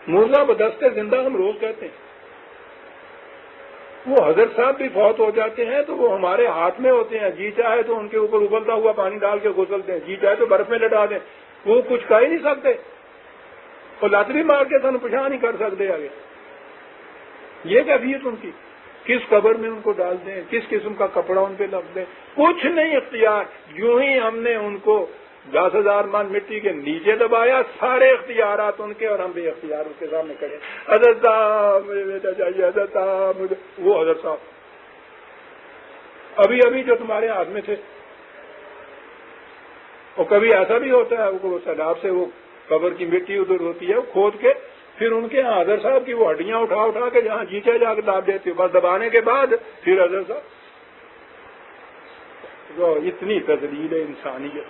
مردہ بدست زندہ ہم روز کہتے ہیں۔ وہ حضرت صاحب بھی فوت ہو جاتے ہیں تو وہ ہمارے ہاتھ میں ہوتے ہیں، جی چاہے تو ان کے اوپر ابلتا ہوا پانی ڈال کے غسل دیں، جی چاہے تو برف میں لٹا دیں، وہ کچھ کہہ ہی نہیں سکتے، اور لات بھی مار کے سن پچھا نہیں کر سکتے آگے۔ یہ کیفیت ان کی، کس قبر میں ان کو ڈال دیں، کس قسم کا کپڑا ان پہ لگ دیں، کچھ نہیں اختیار۔ یوں ہی ہم نے ان کو 10,000 من مٹی کے نیچے دبایا، سارے اختیارات ان کے، اور ہم بے اختیار اس کے سامنے کھڑے۔ حضرت صاحب مجھے بیٹا چاہیے، حضرت صاحب مجھے، وہ حضرت صاحب ابھی ابھی جو تمہارے ہاتھ میں تھے۔ اور کبھی ایسا بھی ہوتا ہے وہ سیلاب سے وہ قبر کی مٹی ادھر ہوتی ہے، وہ کھود کے پھر ان کے حضرت صاحب کی وہ ہڈیاں اٹھا اٹھا کے جہاں جیچے جا کے داب دیتے ہو، بس دبانے کے بعد پھر حضرت صاحب۔ تو اتنی تذلیل انسانیت،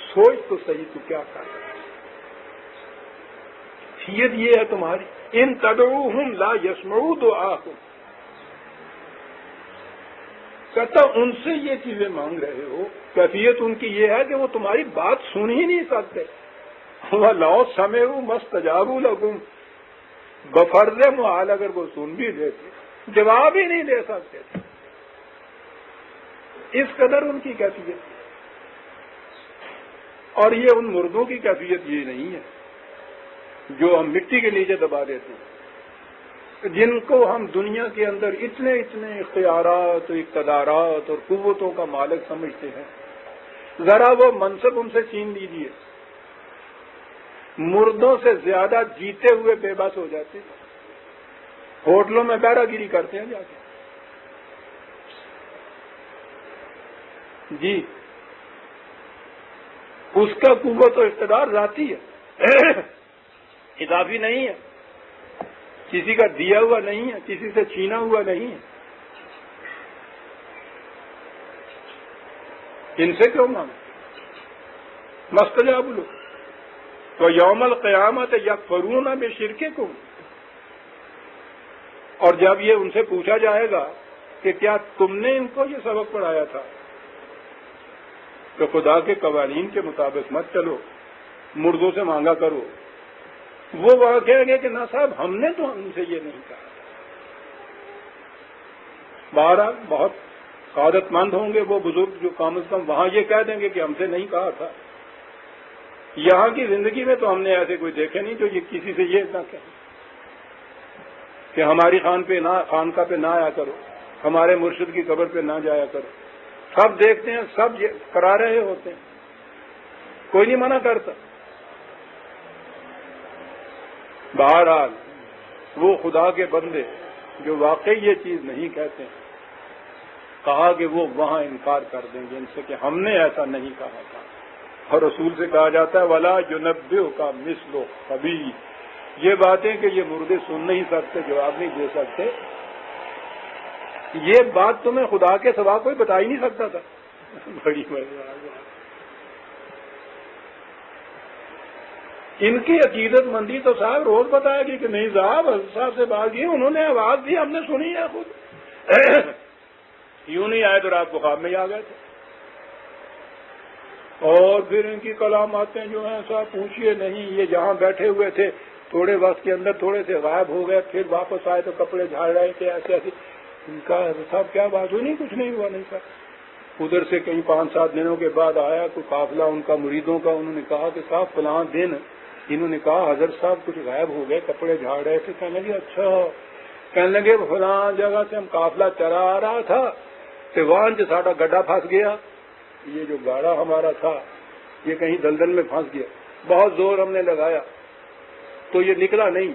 سوچ تو صحیح تو کیا کر رہا ہے؟ حیثیت یہ ہے تمہاری، ان تدعوہم لا یسمعوا دعاکم، کہتا ان سے یہ چیزیں مانگ رہے ہو، کیفیت ان کی یہ ہے کہ وہ تمہاری بات سن ہی نہیں سکتے۔ وَلَوْ سَمِعُوا مَا اسْتَجَابُوا لَكُمْ، بفرض محال اگر وہ سن بھی لیتے جواب ہی نہیں دے سکتے تھے۔ اس قدر ان کی کیفیت، اور یہ ان مردوں کی کیفیت یہ نہیں ہے جو ہم مٹی کے نیچے دبا دیتے ہیں، جن کو ہم دنیا کے اندر اتنے اتنے اختیارات، اقتدارات اور قوتوں کا مالک سمجھتے ہیں۔ ذرا وہ منصب ان سے چھین لیجیے، مردوں سے زیادہ جیتے ہوئے بے بس ہو جاتے ہیں، ہوٹلوں میں بہرہ گیری کرتے ہیں جا کے۔ جی اس کا قوت و اقتدار ذاتی ہے، اضافی نہیں ہے، کسی کا دیا ہوا نہیں ہے، کسی سے چھینا ہوا نہیں ہے۔ ان سے کیوں مانگے؟ مستجاب لو تو یوم القیامت یکفرون بشرککم، اور جب یہ ان سے پوچھا جائے گا کہ کیا تم نے ان کو یہ سبق پڑھایا تھا کہ خدا کے قوانین کے مطابق مت چلو، مردوں سے مانگا کرو، وہ وہاں کہیں گے کہ نہ صاحب ہم نے تو ان سے یہ نہیں کہا۔ بہرحال بہت سعادت مند ہوں گے وہ بزرگ جو کم از کم وہاں یہ کہہ دیں گے کہ ہم سے نہیں کہا تھا۔ یہاں کی زندگی میں تو ہم نے ایسے کوئی دیکھے نہیں جو یہ کسی سے یہ نہ کہیں کہ ہماری خانقاہ پہ نہ آیا کرو، ہمارے مرشد کی قبر پہ نہ جایا کرو۔ سب دیکھتے ہیں، سب کرا رہے ہوتے ہیں، کوئی نہیں منع کرتا۔ بہرحال وہ خدا کے بندے جو واقعی یہ چیز نہیں کہتے ہیں، کہا کہ وہ وہاں انکار کر دیں گے ان سے کہ ہم نے ایسا نہیں کہا تھا۔ اور رسول سے کہا جاتا ہے وَلَا يُنَبِّئُكَ مِثْلُ خَبِيرٍ، یہ باتیں کہ یہ مردے سن نہیں سکتے، جواب نہیں دے سکتے، یہ بات تمہیں خدا کے سوا کوئی بتا ہی نہیں سکتا تھا۔ بڑی مزیدار بات۔ ان کی عقیدت مندی تو صاحب روز بتائے گی کہ نہیں صاحب حضرت صاحب سے بات کی، انہوں نے آواز دی، ہم نے سنی ہے خود۔ یوں نہیں آئے تو رات کو خواب میں ہی آ گئے تھے۔ اور پھر ان کی کلاماتیں جو ہیں صاحب پوچھئے نہیں، یہ جہاں بیٹھے ہوئے تھے تھوڑے وقت کے اندر تھوڑے سے غائب ہو گئے، پھر واپس آئے تو کپڑے جھاڑ رہے تھے، ایسے ایسے۔ ان کا صاحب کیا بات ہوئی؟ نہیں کچھ نہیں ہوا، نہیں صاحب۔ ادھر سے کہیں 5-7 دنوں کے بعد آیا کوئی قافلہ ان کا مریدوں کا، انہوں نے کہا کہ صاحب فلاں دن انہوں نے کہا حضرت صاحب کچھ غائب ہو گئے، کپڑے جھاڑ رہے تھے. کہنے لگے اچھا. کہنے لگے فلاں جگہ سے ہم قافلہ چلا آ رہا تھا تو وہاں سے ساڈا گڈھا پھنس گیا. یہ جو گاڑا ہمارا تھا یہ کہیں دلدل میں پھنس گیا. بہت زور ہم نے لگایا تو یہ نکلا نہیں.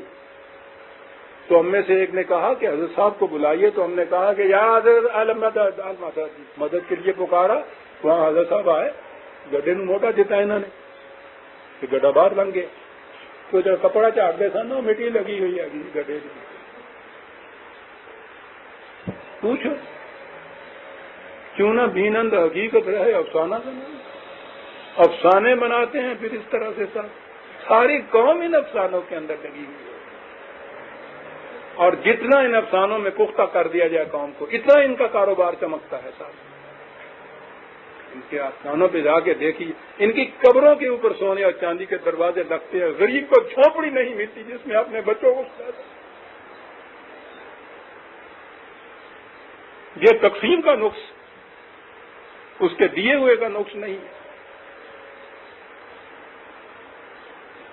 تو ہم میں سے ایک نے کہا کہ حضرت صاحب کو بلائیے. تو ہم نے کہا کہ یا حضرت مدد کے لیے پکارا. وہاں حضرت صاحب آئے، گڈھے نو موٹا دیتا انہوں نے کہ گڈھا باہر لنگ گیا. تو جب کپڑا چاڑتے سن نا مٹی لگی ہوئی ہے گڈھے کی. پوچھو کیوں نہ بینند حقیقت رہے، افسانہ بنا. افسانے بناتے ہیں پھر اس طرح سے ساری قوم ان افسانوں کے اندر لگی ہوئی ہے. اور جتنا ان افسانوں میں پختہ کر دیا جائے قوم کو، اتنا ان کا کاروبار چمکتا ہے. صاحب ان کے آستانوں پہ جا کے دیکھیے، ان کی قبروں کے اوپر سونے اور چاندی کے دروازے لگتے ہیں. غریب کو جھونپڑی نہیں ملتی جس میں اپنے بچوں کو سلا دے. یہ تقسیم کا نقص اس کے دیے ہوئے کا نقص نہیں ہے.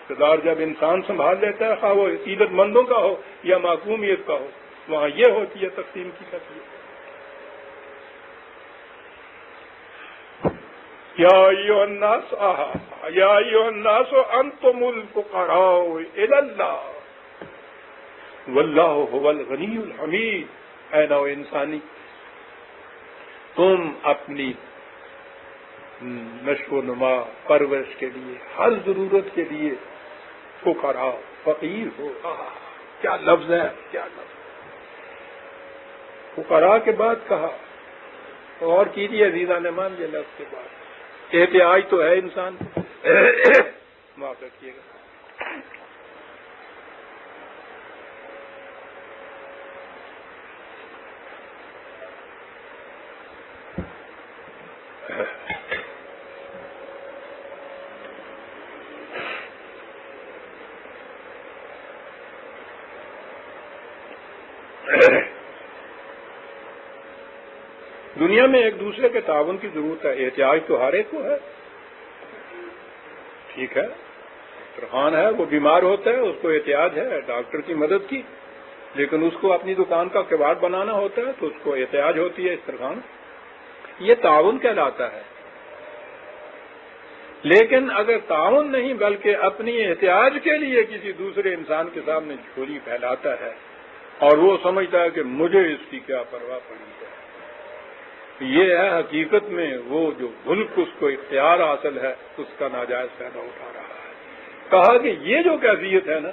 اقتدار جب انسان سنبھال لیتا ہے، خواہ وہ عقیدت مندوں کا ہو یا معصومیت کا ہو، وہاں یہ ہوتی ہے تقسیم کی کیفیت. یا ایھا الناس یا ایھا الناس انتم الفقراء الی اللہ واللہ هو الغنی الحمید. اے نوع انسانی، تم اپنی نشو و نما پرورش کے لیے، ہر ضرورت کے لیے فقراء، فقیر ہو. کیا لفظ ہے، کیا لفظ. فقراء کے بعد کہا اور کیجیے عزیزان مان، یہ لفظ کے بعد احتیاج تو ہے انسان. معاف رکھیے گا. دنیا میں ایک دوسرے کے تعاون کی ضرورت ہے. احتیاج تو ہر ایک کو ہے. ٹھیک ہے، ترخان ہے، وہ بیمار ہوتا ہے، اس کو احتیاج ہے ڈاکٹر کی مدد کی. لیکن اس کو اپنی دکان کا کباڑ بنانا ہوتا ہے تو اس کو احتیاج ہوتی ہے استرخان. یہ تعاون کہلاتا ہے. لیکن اگر تعاون نہیں بلکہ اپنی احتیاج کے لیے کسی دوسرے انسان کے سامنے جھولی پھیلاتا ہے اور وہ سمجھتا ہے کہ مجھے اس کی کیا پرواہ پڑی ہے، یہ ہے حقیقت میں وہ جو ملک اس کو اختیار حاصل ہے اس کا ناجائز فائدہ اٹھا رہا ہے. کہا کہ یہ جو کیفیت ہے نا،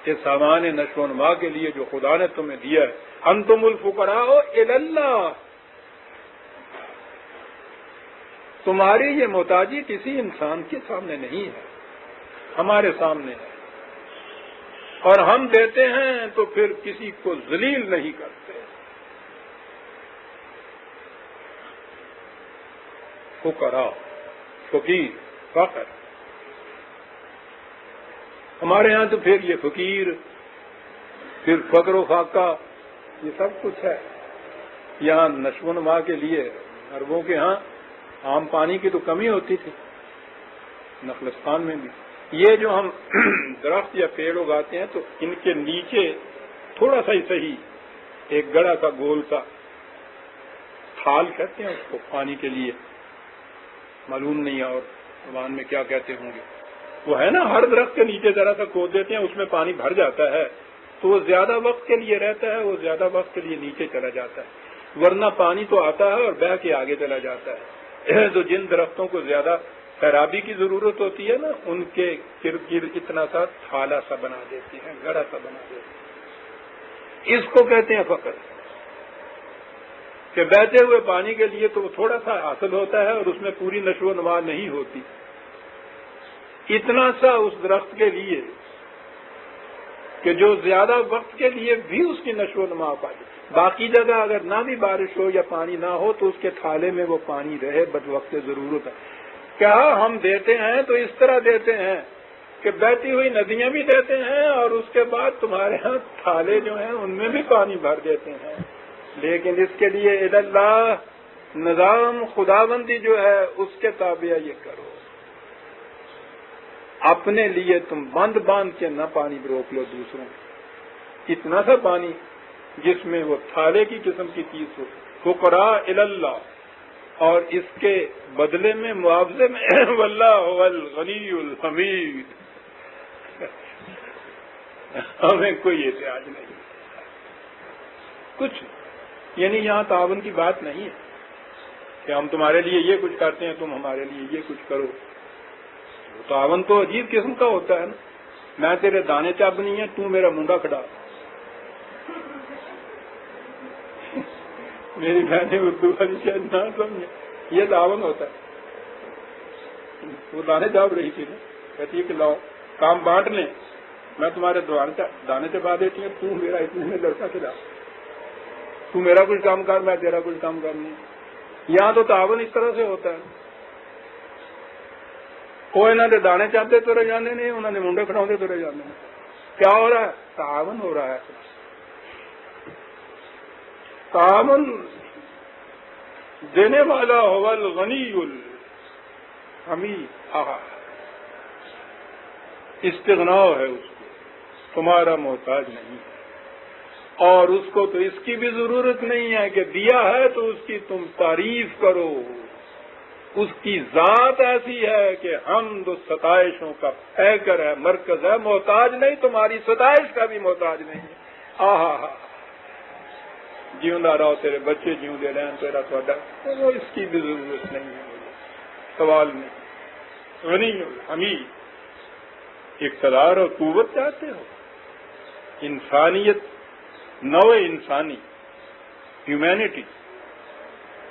کہ سامان نشو و نما کے لیے جو خدا نے تمہیں دیا ہے، انتم الفقراء الی اللہ، تمہاری یہ محتاجی کسی انسان کے سامنے نہیں ہے، ہمارے سامنے ہے. اور ہم دیتے ہیں تو پھر کسی کو ذلیل نہیں کرتے. فقراء، فقیر، فقر. ہمارے ہاں تو پھر یہ فقیر، پھر فقر و فاقہ، یہ سب کچھ ہے. یہاں نشو و نما کے لیے عربوں کے ہاں عام پانی کی تو کمی ہوتی تھی، نخلستان میں بھی. یہ جو ہم درخت یا پیڑ اگاتے ہیں تو ان کے نیچے تھوڑا سا ہی صحیح ایک گڑا کا گول سا تھال کہتے ہیں اس کو، پانی کے لیے معلوم نہیں اور زبان میں کیا کہتے ہوں گے. وہ ہے نا، ہر درخت کے نیچے ذرا سا کھود دیتے ہیں، اس میں پانی بھر جاتا ہے تو وہ زیادہ وقت کے لیے رہتا ہے، وہ زیادہ وقت کے لیے نیچے چلا جاتا ہے، ورنہ پانی تو آتا ہے اور بہہ کے آگے چلا جاتا ہے. تو جن درختوں کو زیادہ خرابی کی ضرورت ہوتی ہے نا، ان کے گرد گرد اتنا سا تھالا سا بنا دیتے ہیں، گڑا سا بنا دیتے ہیں. اس کو کہتے ہیں فقر، کہ بہتے ہوئے پانی کے لیے تو تھوڑا سا حاصل ہوتا ہے اور اس میں پوری نشو و نما نہیں ہوتی. اتنا سا اس درخت کے لیے کہ جو زیادہ وقت کے لیے بھی اس کی نشو و نما پائے. باقی جگہ اگر نہ بھی بارش ہو یا پانی نہ ہو تو اس کے تھالے میں وہ پانی رہے بد وقت ضرورت ہے. کیا ہم دیتے ہیں تو اس طرح دیتے ہیں کہ بہتی ہوئی ندیاں بھی دیتے ہیں اور اس کے بعد تمہارے ہاں تھالے جو ہیں ان میں بھی پانی بھر دیتے ہیں. لیکن اس کے لیے الی اللہ نظام خداوندی جو ہے اس کے تابع یہ کرو. اپنے لیے تم بند باندھ کے نہ پانی روک لو دوسروں کو، اتنا سا پانی جس میں وہ تھالے کی قسم کی چیز ہو، فقراء اللہ، اور اس کے بدلے میں معاوضے میں واللہ هو الغنی الحمید، ہمیں کوئی احتیاج نہیں کچھ، یعنی یہاں تعاون کی بات نہیں ہے کہ ہم تمہارے لیے یہ کچھ کرتے ہیں تم ہمارے لیے یہ کچھ کرو. تعاون تو عجیب قسم کا ہوتا ہے نا، میں تیرے دانے چابنی ہے تو میرا منڈا کھڑا. میری بہنیں اردو والی شاید نہ سمجھے، یہ تعاون ہوتا ہے. وہ دانے چاپ رہی تھی نا، کہتی ہے کہ لاؤ کام بانٹ لیں، میں تمہارے دانے چبا دیتی ہوں، تو میرا اتنے میں لڑکا کھلا، تو میرا کچھ کام کر میں تیرا کچھ کام کر نہیں. یہاں تو تعاون اس طرح سے ہوتا ہے، وہ انہوں نے دانے چاہتے تو رہ جانے نہیں، انہوں نے منڈے کھڑاؤں تو رہ جانے. کیا ہو رہا ہے؟ تعاون ہو رہا ہے. تعاون دینے والا هو الغنی الحمید، استغنا ہے اس کو، تمہارا محتاج نہیں ہے. اور اس کو تو اس کی بھی ضرورت نہیں ہے کہ دیا ہے تو اس کی تم تعریف کرو. اس کی ذات ایسی ہے کہ حمد و ستائشوں کا پیکر ہے، مرکز ہے، محتاج نہیں، تمہاری ستائش کا بھی محتاج نہیں ہے. آہا جیوندا رہو، تیرے بچے جیوندے رہیں، تیرا تھوڑا، وہ اس کی بھی ضرورت نہیں ہے، سوال نہیں. غنی حمید، اقتدار اور قوت چاہتے ہو، انسانیت، نوع انسانی، ہیومینٹی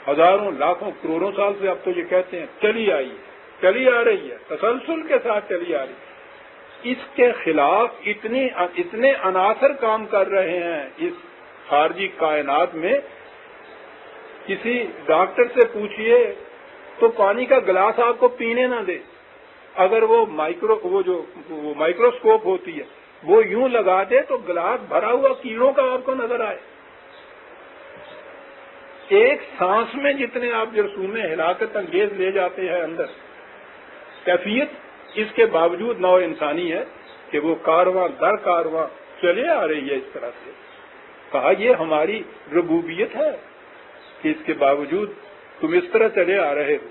ہزاروں لاکھوں کروڑوں سال سے اب تو یہ کہتے ہیں چلی آئی ہے، چلی آ رہی ہے، تسلسل کے ساتھ چلی آ رہی ہے. اس کے خلاف اتنے عناصر کام کر رہے ہیں اس خارجی کائنات میں. کسی ڈاکٹر سے پوچھئے تو پانی کا گلاس آپ کو پینے نہ دے، اگر وہ مائکروسکوپ ہوتی ہے وہ یوں لگا دے تو گلاس بھرا ہوا کیڑوں کا آپ کو نظر آئے. ایک سانس میں جتنے آپ جرثومے میں ہلاکت انگیز لے جاتے ہیں اندر، کیفیت اس کے باوجود نوع انسانی ہے کہ وہ کارواں در کارواں چلے آ رہی ہے. اس طرح سے کہا یہ ہماری ربوبیت ہے کہ اس کے باوجود تم اس طرح چلے آ رہے ہو.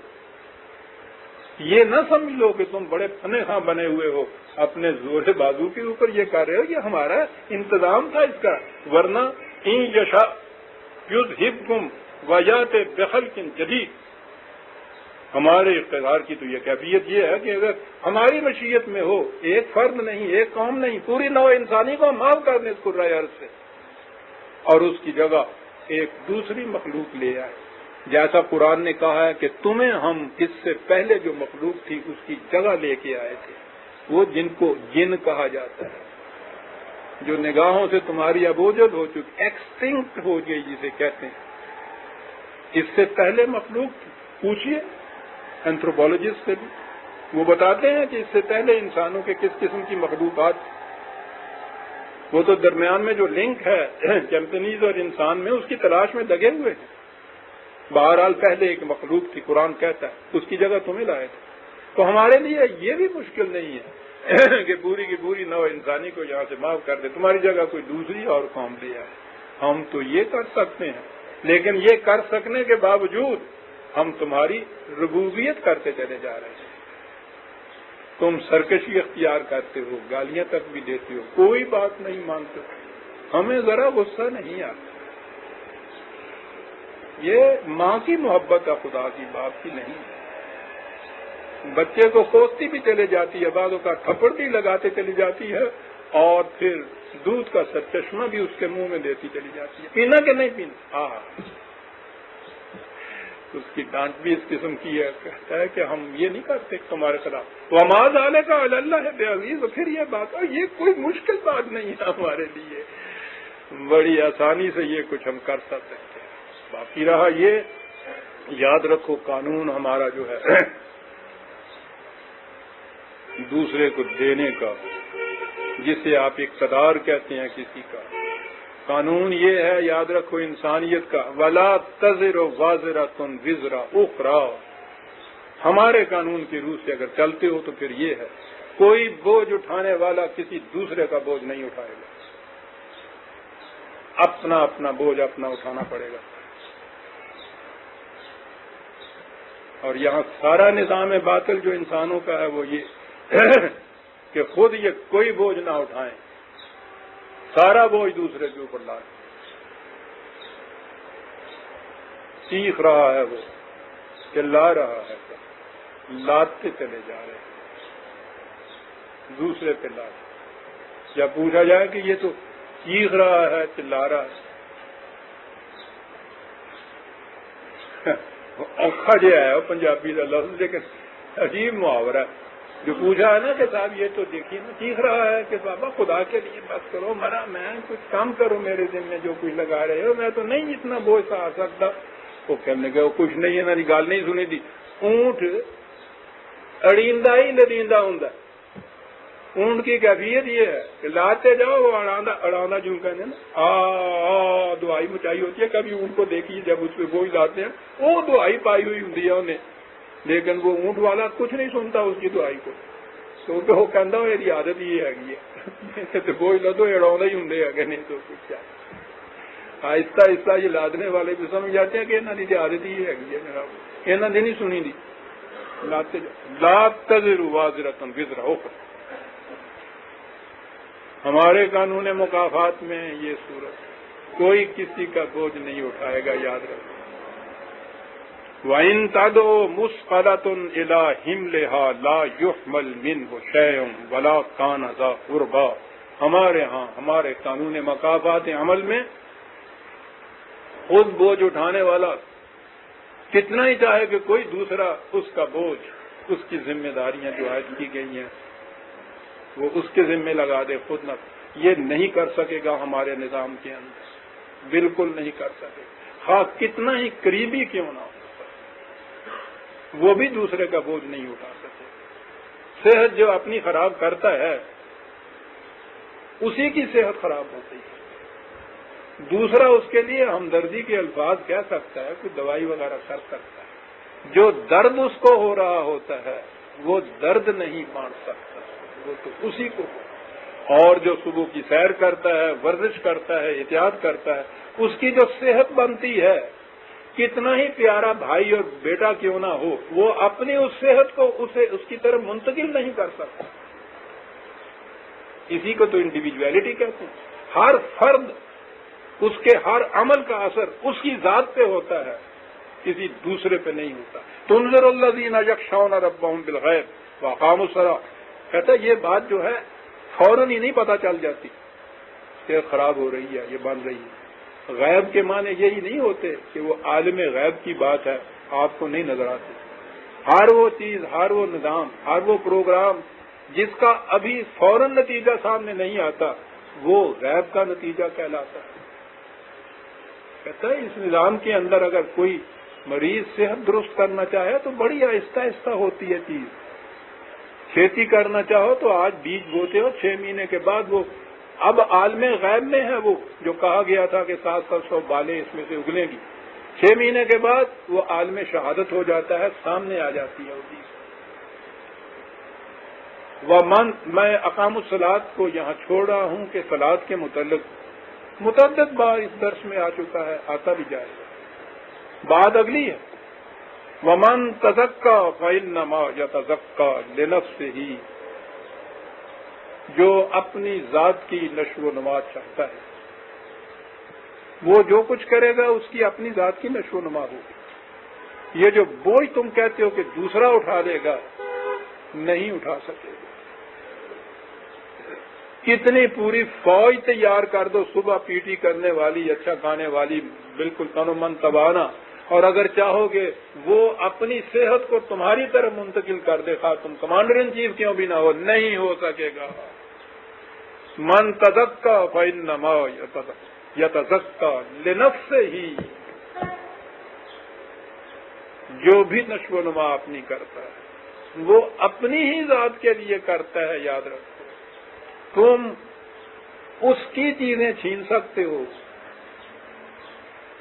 یہ نہ سمجھ لو کہ تم بڑے فنے خاں بنے ہوئے ہو، اپنے زور بازو کے اوپر یہ کر رہے ہو، یہ ہمارا انتظام تھا اس کا. ورنہ ان یشاء یذھبکم ویات بخلق جدید، ہمارے اقتدار کی تو یہ کیفیت یہ ہے کہ اگر ہماری مشیت میں ہو، ایک فرد نہیں، ایک قوم نہیں، پوری نوع انسانی کو معاف کر دیں اس کرۂ ارض سے، اور اس کی جگہ ایک دوسری مخلوق لے آئے. جیسا قرآن نے کہا ہے کہ تمہیں ہم اس سے پہلے جو مخلوق تھی اس کی جگہ لے کے آئے تھے، وہ جن کو جن کہا جاتا ہے، جو نگاہوں سے تمہاری اب اوجھل ہو چکی، ایکسٹنکٹ ہو گئی جسے کہتے ہیں. اس سے پہلے مخلوق تھی. پوچھئے اینتھروپولوجسٹ سے بھی، وہ بتاتے ہیں کہ اس سے پہلے انسانوں کے کس قسم کی مخلوقات تھی. وہ تو درمیان میں جو لنک ہے چیمپئنیز اور انسان میں، اس کی تلاش میں لگے ہوئے ہیں. بہرحال پہلے ایک مخلوق تھی، قرآن کہتا ہے اس کی جگہ تمہیں لائے تھے. تو ہمارے لیے یہ بھی مشکل نہیں ہے کہ پوری کی پوری نوع انسانی کو یہاں سے معاف کر دے، تمہاری جگہ کوئی دوسری اور قوم لے آئے. ہم تو یہ کر سکتے ہیں، لیکن یہ کر سکنے کے باوجود ہم تمہاری ربوبیت کرتے چلے جا رہے ہیں. تم سرکشی اختیار کرتے ہو، گالیاں تک بھی دیتے ہو، کوئی بات نہیں مانتے. ہمیں ذرا غصہ نہیں آتا. یہ ماں کی محبت ہے، خدا کی، باپ کی نہیں. بچے کو کوستی بھی چلے جاتی ہے، بعضوں کا تھپڑ بھی لگاتے چلی جاتی ہے، اور پھر دودھ کا سرچشمہ بھی اس کے منہ میں دیتی چلی جاتی ہے. پینا کہ نہیں پینا؟ اس کی ڈانٹ بھی اس قسم کی ہے، کہتا ہے کہ ہم یہ نہیں کرتے تمہارے خلاف. وما ذلک علی اللہ بعزیز. پھر یہ بات، یہ کوئی مشکل بات نہیں ہے ہمارے لیے، بڑی آسانی سے یہ کچھ ہم کر سکتے ہیں. باقی رہا یہ یاد رکھو، قانون ہمارا جو ہے دوسرے کو دینے کا، جسے آپ اقتدار کہتے ہیں کسی کا، قانون یہ ہے، یاد رکھو، انسانیت کا، وَلَا تَزِرُ وَازِرَةٌ وِزْرَ أُخْرَىٰ. ہمارے قانون کی روح سے اگر چلتے ہو تو پھر یہ ہے کوئی بوجھ اٹھانے والا کسی دوسرے کا بوجھ نہیں اٹھائے گا، اپنا اپنا بوجھ اپنا اٹھانا پڑے گا۔ اور یہاں سارا نظام باطل جو انسانوں کا ہے وہ یہ کہ خود یہ کوئی بوجھ نہ اٹھائیں، سارا بوجھ دوسرے کے اوپر لائیں۔ سیکھ رہا ہے وہ، چلا رہا ہے، لاتے چلے جا رہے ہیں دوسرے پہ لاتے۔ جب پوچھا جائے کہ یہ تو چیخ رہا ہے، چلا رہا ہے، اوکھا جو ہے وہ پنجابی کا لفظ، لیکن عجیب محاورہ ہے۔ جو پوچھا ہے نا کہ صاحب یہ تو دیکھیے نا چیخ رہا ہے کہ بابا خدا کے لیے بس کرو، مرا میں کچھ کام کرو، میرے دل میں جو کچھ لگا رہے ہو، میں تو نہیں اتنا بوجھ سہا سکتا۔ وہ کہنے کہ وہ کچھ نہیں ہے، میری گال نہیں سنی تھی۔ اونٹ اڑیندا ہی لدیندا ہوں، اونٹ کی کیفیت یہ ہے کہ لاتے جاؤ وہ اڑانا جو کہتے ہیں نا دعائی مچائی ہوتی ہے۔ کبھی اونٹ کو دیکھیے جب اس پہ بوجھ لاتے ہیں وہ دعائی پائی ہوئی ہوں انہیں، لیکن وہ اونٹ والا کچھ نہیں سنتا اس کی دعائی کو، کیونکہ وہ کہتا میری عادت یہ ہے بوجھ لو تو اڑا ہی ہوں کہ نہیں تو کچھ کیا۔ آہستہ آہستہ یہ لادنے والے بھی سمجھ جاتے ہیں کہ انہوں نے عادت ہی ہے جناب، انہوں نے نہیں سنی دی، لاتے لا تزر وازرۃ وزر اخرى۔ ہمارے قانون مکافات میں یہ صورت، کوئی کسی کا بوجھ نہیں اٹھائے گا، یاد رکھو۔ وَإِن تَدْعُ مُثْقَلَةٌ إِلَىٰ حِمْلِهَا لَا يُحْمَلْ مِنْهُ شَيْءٌ وَلَا كَانَ ذَا قُرْبَىٰ۔ ہمارے ہاں ہمارے قانون مکافات عمل میں خود بوجھ اٹھانے والا کتنا ہی چاہے کہ کوئی دوسرا اس کا بوجھ، اس کی ذمہ داریاں جو عائد کی گئی ہیں وہ اس کے ذمہ لگا دے، خود نہ، یہ نہیں کر سکے گا ہمارے نظام کے اندر، بالکل نہیں کر سکے، خواہ کتنا ہی قریبی کیوں نہ ہو، وہ بھی دوسرے کا بوجھ نہیں اٹھا سکے۔ صحت جو اپنی خراب کرتا ہے اسی کی صحت خراب ہوتی ہے، دوسرا اس کے لیے ہمدردی کے الفاظ کہہ سکتا ہے، کوئی دوائی وغیرہ کر سکتا ہے، جو درد اس کو ہو رہا ہوتا ہے وہ درد نہیں بانٹ سکتا، وہ تو اسی کو ہو۔ اور جو صبح کی سیر کرتا ہے، ورزش کرتا ہے، احتیاط کرتا ہے، اس کی جو صحت بنتی ہے، کتنا ہی پیارا بھائی اور بیٹا کیوں نہ ہو، وہ اپنی اس صحت کو اس کی طرف منتقل نہیں کر سکتا۔ اسی کو تو انڈیویجویلٹی کہتے ہیں۔ ہر فرد، اس کے ہر عمل کا اثر اس کی ذات پہ ہوتا ہے، کسی دوسرے پہ نہیں ہوتا۔ تنذر الذین یخشون ربهم بالغیب واقاموا الصلاۃ، کہتا ہے یہ بات جو ہے فوراً ہی نہیں پتہ چل جاتی کہ خراب ہو رہی ہے، یہ بن رہی ہے۔ غیب کے معنی یہی نہیں ہوتے کہ وہ عالم غیب کی بات ہے، آپ کو نہیں نظر آتی۔ ہر وہ چیز، ہر وہ نظام، ہر وہ پروگرام جس کا ابھی فوراً نتیجہ سامنے نہیں آتا، وہ غیب کا نتیجہ کہلاتا ہے۔ کہتا ہے اس نظام کے اندر اگر کوئی مریض صحت درست کرنا چاہے تو بڑی آہستہ آہستہ ہوتی ہے چیز۔ کھیتی کرنا چاہو تو آج بیج بوتے ہو، 6 مہینے کے بعد وہ اب عالم غیب میں ہے، وہ جو کہا گیا تھا کہ 700 بالیں اس میں سے اگلیں گی، 6 مہینے کے بعد وہ عالم شہادت ہو جاتا ہے، سامنے آ جاتی ہے وہ چیز۔ میں اقام الصلاۃ کو یہاں چھوڑ رہا ہوں کہ صلاۃ کے متعلق متعدد بار اس درس میں آ چکا ہے، آتا بھی جائے گا۔ بات اگلی ہے، وَمَن تَزَكَّىٰ فَإِنَّمَا يَتَزَكَّىٰ لِنَفْسِهِ، جو اپنی ذات کی نشو و نما چاہتا ہے وہ جو کچھ کرے گا اس کی اپنی ذات کی نشو و نما ہوگی۔ یہ جو بوجھ تم کہتے ہو کہ دوسرا اٹھا لے گا، نہیں اٹھا سکے گا۔ کتنی پوری فوج تیار کر دو، صبح پی ٹی کرنے والی، اچھا کھانے والی، بالکل تن و من توانا، اور اگر چاہو گے وہ اپنی صحت کو تمہاری طرف منتقل کر دے، خواہ تم کمانڈر ان چیف کیوں بھی نہ ہو، نہیں ہو سکے گا۔ من تزکیٰ فإنما یتزکیٰ لنفسہ، جو بھی نشو و نما اپنی کرتا ہے وہ اپنی ہی ذات کے لیے کرتا ہے، یاد رکھو۔ تم اس کی چیزیں چھین سکتے ہو،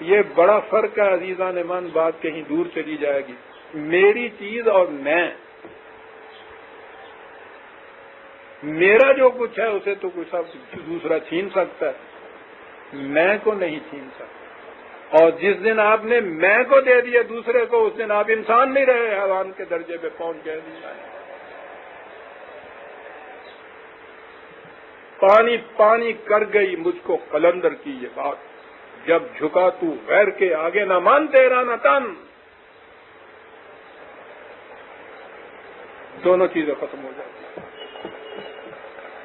یہ بڑا فرق ہے عزیزان من، بات کہیں دور چلی جائے گی۔ میری چیز اور میں، میرا جو کچھ ہے اسے تو کوئی سب دوسرا چھین سکتا ہے، میں کو نہیں چھین سکتا۔ اور جس دن آپ نے میں کو دے دیا دوسرے کو، اس دن آپ انسان نہیں رہے، حیوان کے درجے پہ پہنچ گئے۔ پانی پانی کر گئی مجھ کو قلندر کی یہ بات، جب جھکا تو غیر کے آگے نہ مان تیرا نہ تن۔ دونوں چیزیں ختم ہو جاتی ہیں،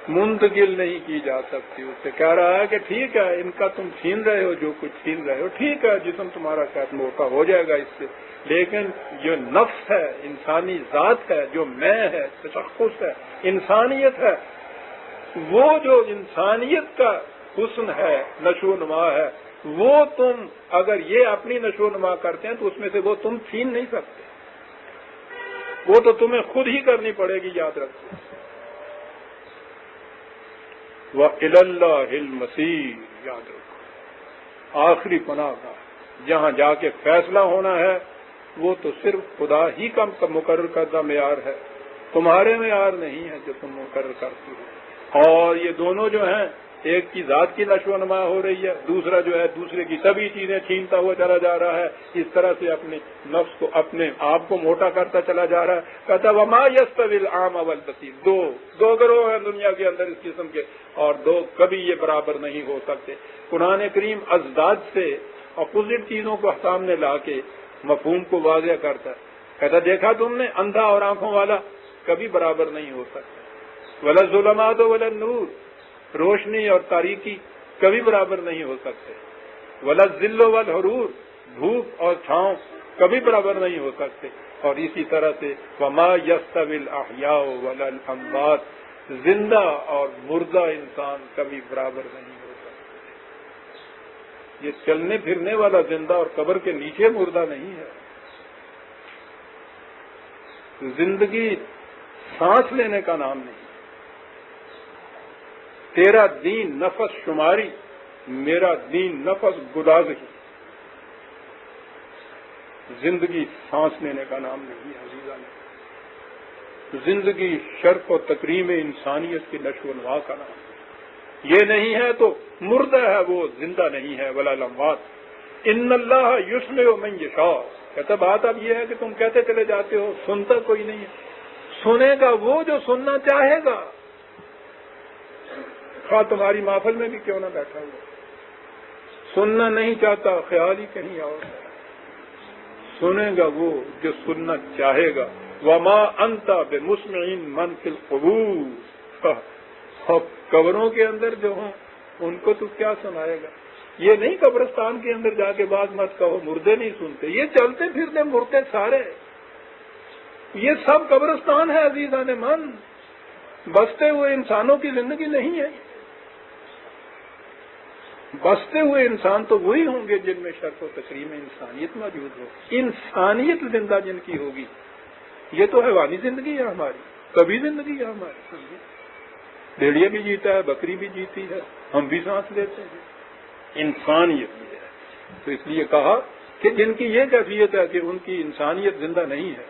منتقل نہیں کی جا سکتی۔ اس سے کہہ رہا ہے کہ ٹھیک ہے ان کا تم چھین رہے ہو، جو کچھ چھین رہے ہو ٹھیک ہے، جسم تمہارا شاید موٹا ہو جائے گا اس سے، لیکن جو نفس ہے، انسانی ذات ہے، جو میں ہے، تشخص ہے، انسانیت ہے، وہ جو انسانیت کا حسن ہے، نشو و نما ہے، وہ تم اگر یہ اپنی نشو و نما کرتے ہیں تو اس میں سے وہ تم چھین نہیں سکتے، وہ تو تمہیں خود ہی کرنی پڑے گی، یاد رکھو۔ وَإِلَى اللَّهِ الْمَصِيرُ، یاد رکھو آخری پناہ گاہ جہاں جا کے فیصلہ ہونا ہے، وہ تو صرف خدا ہی کا مقرر کردہ معیار ہے، تمہارے معیار نہیں ہے جو تم مقرر کرتی ہو۔ اور یہ دونوں جو ہیں، ایک کی ذات کی نشو و نما ہو رہی ہے، دوسرا جو ہے دوسرے کی سبھی چیزیں چھینتا ہوا چلا جا رہا ہے، اس طرح سے اپنے نفس کو، اپنے آپ کو موٹا کرتا چلا جا رہا ہے۔ کہتا وما یستوی العام والبصیر، دو گروہ ہیں دنیا کے اندر اس قسم کے، اور دو کبھی یہ برابر نہیں ہو سکتے۔ قرآن کریم ازداد سے اپوزٹ چیزوں کو سامنے لا کے مفہوم کو واضح کرتا ہے، کہتا دیکھا تم نے اندھا اور آنکھوں والا کبھی برابر نہیں ہو سکتا، ولا الظلمات ولا النور، روشنی اور تاریکی کبھی برابر نہیں ہو سکتے، ولا الظل والحرور، دھوپ اور چھاؤں کبھی برابر نہیں ہو سکتے۔ اور اسی طرح سے وما یستوی الاحیاء ولا الاموات، زندہ اور مردہ انسان کبھی برابر نہیں ہو سکتے۔ یہ چلنے پھرنے والا زندہ اور قبر کے نیچے مردہ نہیں ہے۔ زندگی سانس لینے کا نام نہیں، تیرا دین نفس شماری، میرا دین نفس گدازی۔ زندگی سانس لینے کا نام نہیں ہے عزیزان، زندگی شرف و تکریم انسانیت کی نشو و نما کا نام ہے۔ یہ نہیں ہے تو مردہ ہے، وہ زندہ نہیں ہے۔ ولا الاموات ان اللہ یسمع من یشاء، کہتا بات اب یہ ہے کہ تم کہتے چلے جاتے ہو سنتا کوئی نہیں ہے، سنے گا وہ جو سننا چاہے گا، خواہ تمہاری محفل میں بھی کیوں نہ بیٹھا ہوا، سننا نہیں چاہتا خیال ہی کہیں اور ہے، سنے گا وہ جو سننا چاہے گا۔ وما انت بمسمع من فی القبور، قبروں کے اندر جو ہوں ان کو تو کیا سنائے گا۔ یہ نہیں قبرستان کے اندر جا کے بات مت کہو مردے نہیں سنتے، یہ چلتے پھرتے مردے سارے، یہ سب قبرستان ہے عزیزان من، بستے ہوئے انسانوں کی زندگی نہیں ہے۔ بستے ہوئے انسان تو وہی ہوں گے جن میں شرف و تکریم انسانیت موجود ہو، انسانیت زندہ جن کی ہوگی۔ یہ تو حیوانی زندگی ہے ہماری، کبھی زندگی ہے ہماری، بھیڑیا بھی جیتا ہے، بکری بھی جیتی ہے، ہم بھی سانس لیتے ہیں، انسانیت بھی ہے۔ تو اس لیے کہا کہ جن کی یہ کیفیت ہے کہ ان کی انسانیت زندہ نہیں ہے،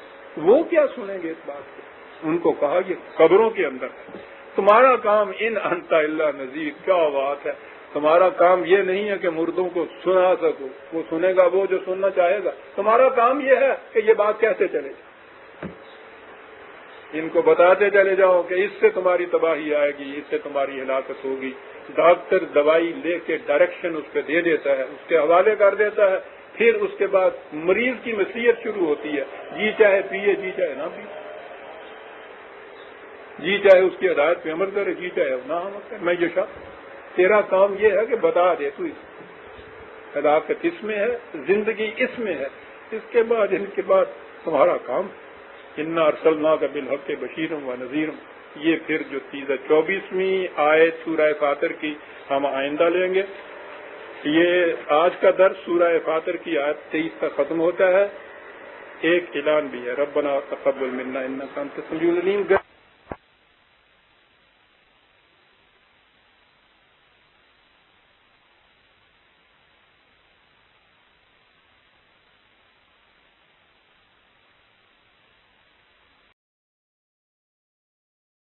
وہ کیا سنیں گے اس بات کو۔ ان کو کہا یہ قبروں کے اندر ہے، تمہارا کام ان انت الا نذیر، کیا بات ہے، تمہارا کام یہ نہیں ہے کہ مردوں کو سنا سکو، وہ سنے گا وہ جو سننا چاہے گا، تمہارا کام یہ ہے کہ یہ بات کہتے چلے جاؤ، ان کو بتاتے چلے جاؤ کہ اس سے تمہاری تباہی آئے گی، اس سے تمہاری ہلاکت ہوگی۔ ڈاکٹر دوائی لے کے ڈائریکشن اس پہ دے دیتا ہے، اس کے حوالے کر دیتا ہے، پھر اس کے بعد مریض کی وصیت شروع ہوتی ہے، جی چاہے پیے جی چاہے نہ پیے، جی چاہے اس کی ہدایت پہ عمل کرے جی چاہے نہ عمل کرے۔ میں یہ شخص تیرا کام یہ ہے کہ بتا دے تو ہلاکت اس میں ہے، زندگی اس میں ہے، اس کے بعد ان کے بعد تمہارا کام انا ارسلناک بالحق بشیرا ونذیرا۔ یہ پھر جو 24ویں آیت سورہ فاطر کی ہم آئندہ لیں گے۔ یہ آج کا درس سورہ فاطر کی آیت 23 تک ختم ہوتا ہے۔ ایک اعلان بھی ہے، ربنا تقبل منا انک انت السمیع العلیم۔